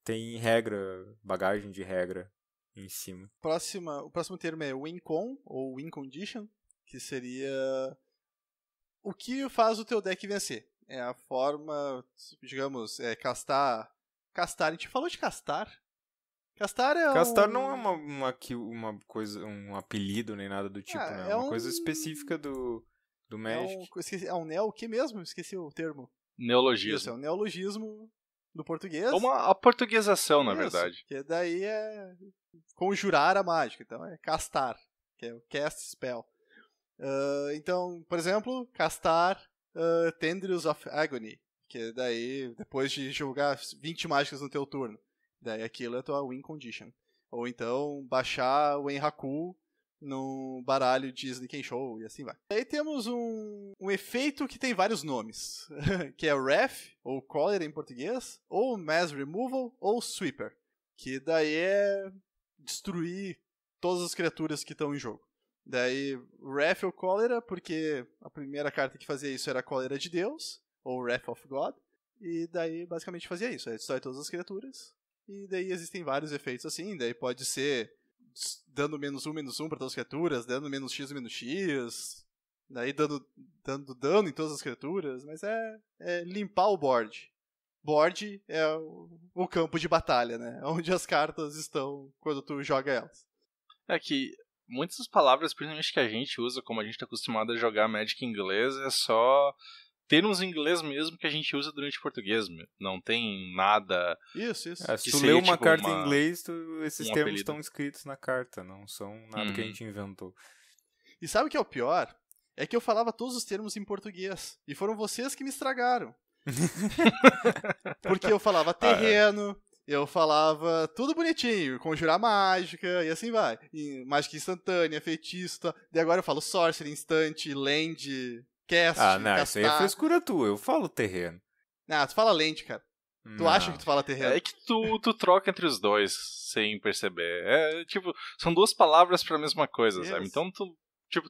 tem regra, bagagem de regra em cima. O próximo termo é win con, ou win condition, que seria o que faz o teu deck vencer. É a forma, digamos, castar. Castar, a gente falou de castar. Castar não é uma coisa, um apelido nem nada do tipo, né? É uma coisa específica do Magic. É um neo, o que mesmo? Esqueci o termo. Neologismo. Isso, é um neologismo do português. Ou a portuguesação, na verdade. Que daí é conjurar a mágica. Então é castar, que é o cast spell. Então, por exemplo, castar Tendrils of Agony, que daí, depois de jogar 20 mágicas no teu turno, daí aquilo é a tua win condition. Ou então, baixar o Enhaku no baralho de Sneak and Show, e assim vai. Aí temos um efeito que tem vários nomes, que é Wrath, ou Cólera em português, ou Mass Removal, ou Sweeper, que daí é destruir todas as criaturas que estão em jogo. Daí, Wrath ou Cólera, porque a primeira carta que fazia isso era a Cólera de Deus, ou Wrath of God, e daí basicamente fazia isso, destrói todas as criaturas, e daí existem vários efeitos assim, daí pode ser dando -1/-1 para todas as criaturas, dando -X/-X, daí dando dano em todas as criaturas, mas é limpar o board. Board é o campo de batalha, né? Onde as cartas estão quando tu joga elas. É que muitas palavras, principalmente que a gente usa, como a gente está acostumado a jogar Magic em inglês, é só termos em inglês mesmo que a gente usa durante o português. Não tem nada... Isso. Se tu lê uma carta em inglês, esses termos estão escritos na carta, não são nada que a gente inventou. E sabe o que é o pior? É que eu falava todos os termos em português, e foram vocês que me estragaram. Porque eu falava terreno... Eu falava tudo bonitinho, conjurar mágica, e assim vai. E mágica instantânea, feitiço, tá? E agora eu falo sorcery, instant, land, cast, não, castar. isso aí é frescura tua, eu falo terreno. Tu fala land, cara. Tu acha que tu fala terreno? É que tu troca entre os dois, sem perceber. São duas palavras pra mesma coisa, sabe? Então tu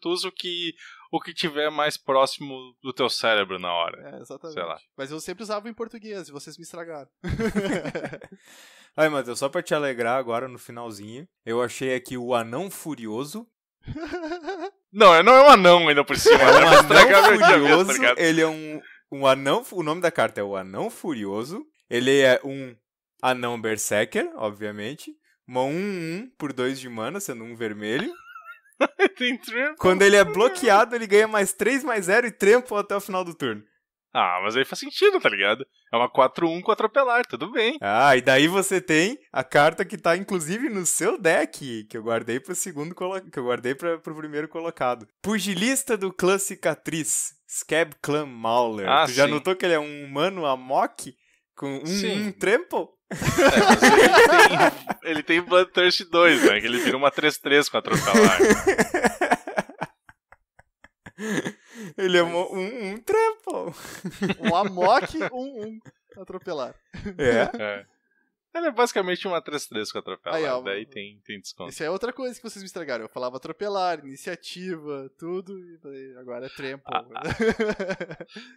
usa o que tiver mais próximo do teu cérebro na hora. Exatamente. Sei lá. Mas eu sempre usava em português e vocês me estragaram. Aí, Matheus, só pra te alegrar agora no finalzinho, eu achei aqui o Anão Furioso. Não é um anão ainda por cima. É um anão furioso, ele é um anão, o nome da carta é o Anão Furioso, ele é um anão berserker, obviamente, uma 1/1 por 2 de mana, sendo um vermelho. Tem trample. Quando ele é bloqueado, ele ganha +3/+0 e trample até o final do turno. Mas aí faz sentido, tá ligado? É uma 4/1 com atropelar, tudo bem. E daí você tem a carta que tá inclusive no seu deck, que eu guardei pro pro primeiro colocado. Pugilista do clã Cicatriz, Scab Clan Mauler. Tu já notou que ele é um humano amok com um trample? Mas ele tem Bloodthirst 2, né? Que ele vira uma 3/3 com atropelar. Ele é um trample. Um amok, 1/1 atropelar. Ele é basicamente uma 3/3 com atropelar. Daí tem desconto. Isso é outra coisa que vocês me estragaram. Eu falava atropelar, iniciativa, tudo, e agora é trample.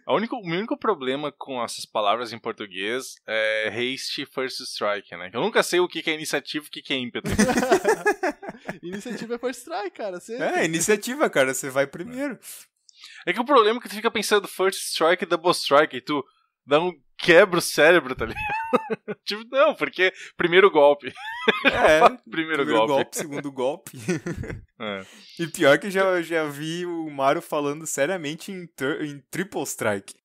O único problema com essas palavras em português é haste e first strike, né? Eu nunca sei o que é iniciativa e o que é ímpeto. Iniciativa é first strike, cara. Iniciativa, cara. Você vai primeiro. É que o problema é que tu fica pensando first strike e double strike e tu quebra o cérebro, tá ligado? Não, porque primeiro golpe. Primeiro golpe. Segundo golpe. E pior que já vi o Mario falando seriamente em triple strike.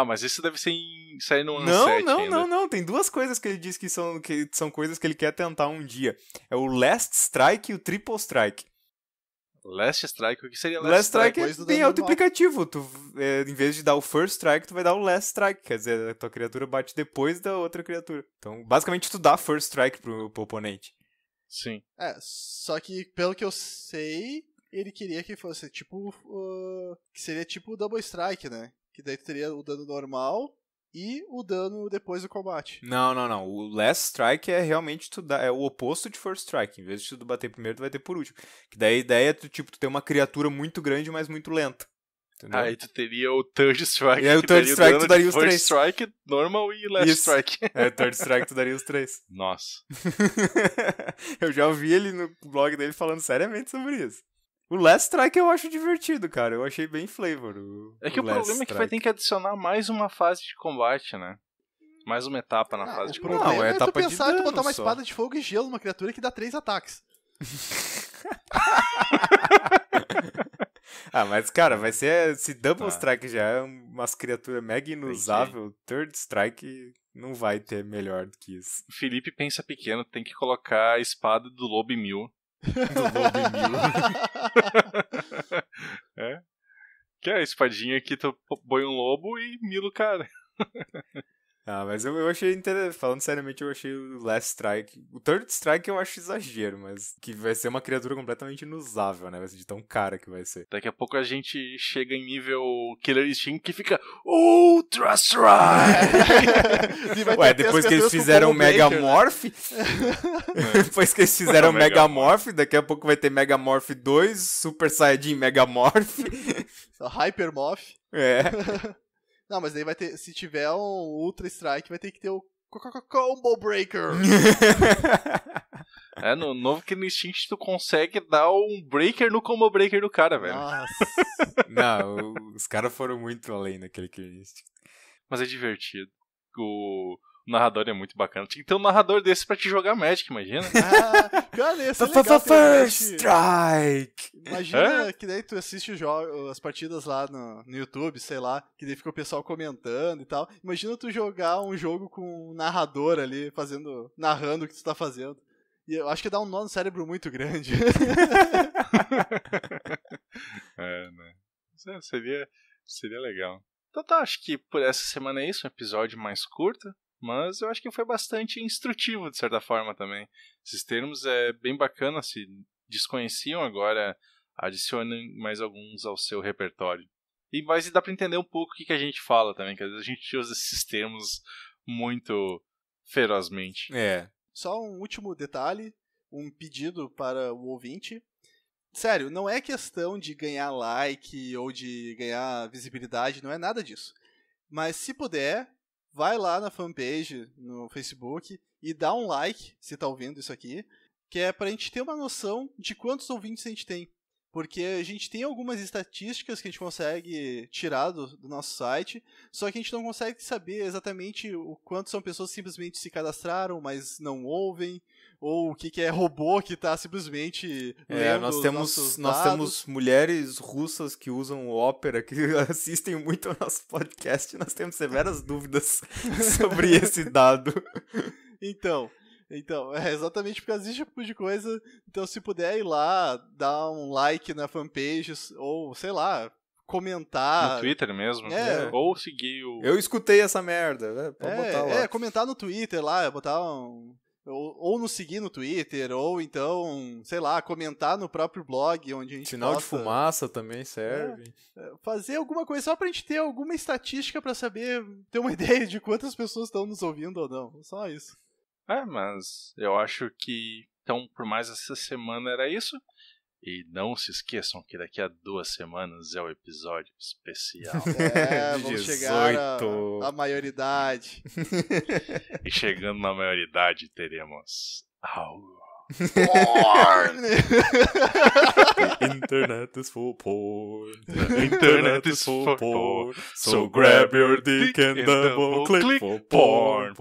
Mas isso deve ser sair no Unset ainda. Não. Tem duas coisas que ele diz que são coisas que ele quer tentar um dia. É o Last Strike e o Triple Strike. Last Strike? O que seria Last Strike? É bem auto-implicativo. Em vez de dar o First Strike, tu vai dar o Last Strike. Quer dizer, a tua criatura bate depois da outra criatura. Então, basicamente, tu dá First Strike pro oponente. Sim. Só que, pelo que eu sei, ele queria que fosse tipo... que seria tipo o Double Strike, né? Que daí tu teria o dano normal e o dano depois do combate. Não. O Last Strike é realmente é o oposto de First Strike. Em vez de tu bater primeiro, tu vai ter por último. Que daí a ideia é tu ter uma criatura muito grande, mas muito lenta. Entendeu? Aí tu teria o Third Strike. E aí o Third Strike tu daria os 3. First Strike, Normal e Last Strike. Third Strike tu daria os 3. Nossa. Eu já ouvi ele no blog dele falando seriamente sobre isso. O Last Strike eu acho divertido, cara. Eu achei bem flavor. O problema é que vai ter que adicionar mais uma fase de combate, né? Mais uma etapa na fase de combate. Não, é etapa de dano. Tu botar uma espada de fogo e gelo numa criatura que dá 3 ataques. Mas, cara, vai ser... Se Double Strike já é umas criaturas mega inusável, Third Strike não vai ter melhor do que isso. O Felipe pensa pequeno, tem que colocar a espada do Lobo Mil. Do Lobo Mil. Que é a espadinha que tu põe um lobo e mila o cara. Mas eu achei interessante. Falando seriamente, eu achei o Last Strike. O Third Strike eu acho exagero, mas que vai ser uma criatura completamente inusável, né? Vai ser de tão cara que vai ser. Daqui a pouco a gente chega em nível Killer Instinct que fica Ultra Strike! Depois que eles fizeram Megamorph. Depois que eles fizeram Megamorph, daqui a pouco vai ter Megamorph 2, Super Saiyajin Megamorph. Hypermorph. Não, mas daí vai ter, se tiver um Ultra Strike, vai ter que ter o Combo Breaker. No novo Killer Instinct tu consegue dar um breaker no Combo Breaker do cara, velho. Nossa. Não, os caras foram muito além daquele Killer Instinct. Mas é divertido. O narrador é muito bacana. Tinha que ter um narrador desse pra te jogar Magic, imagina. Cara, ia ser legal First Strike! Imagina que daí tu assiste as partidas lá no YouTube, sei lá, que daí fica o pessoal comentando e tal. Imagina tu jogar um jogo com um narrador ali, narrando o que tu tá fazendo. E eu acho que dá um nó no cérebro muito grande. Né? Seria legal. Então tá, acho que por essa semana é isso, um episódio mais curto. Mas eu acho que foi bastante instrutivo, de certa forma, também. Esses termos é bem bacana, se desconheciam agora, adicionem mais alguns ao seu repertório. Mas dá pra entender um pouco o que a gente fala também, que às vezes a gente usa esses termos muito ferozmente. Só um último detalhe, um pedido para o ouvinte. Sério, não é questão de ganhar like ou de ganhar visibilidade, não é nada disso. Mas se puder... vai lá na fanpage, no Facebook, e dá um like, se tá ouvindo isso aqui, que é pra gente ter uma noção de quantos ouvintes a gente tem. Porque a gente tem algumas estatísticas que a gente consegue tirar do nosso site, só que a gente não consegue saber exatamente o quanto são pessoas que simplesmente se cadastraram, mas não ouvem, ou o que é robô que tá simplesmente lendo nós temos mulheres russas que usam o Opera, que assistem muito ao nosso podcast, e nós temos severas dúvidas sobre esse dado. Então, é exatamente por causa desse tipo de coisa. Então, se puder ir lá, dar um like na fanpage, ou, sei lá, comentar. No Twitter mesmo. Ou seguir o... Eu escutei essa merda, pode botar lá. Comentar no Twitter lá, botar um... Ou nos seguir no Twitter, ou então, sei lá, comentar no próprio blog onde a gente Sinal de fumaça também serve. Fazer alguma coisa só pra gente ter alguma estatística pra saber, ter uma ideia de quantas pessoas estão nos ouvindo ou não. Só isso. Mas eu acho que, então, por mais essa semana era isso. E não se esqueçam que daqui a 2 semanas é o episódio especial. Vamos chegar à maioridade. E chegando na maioridade teremos... Porn! The internet is for porn. The internet is for porn. So grab your dick and double click for porn.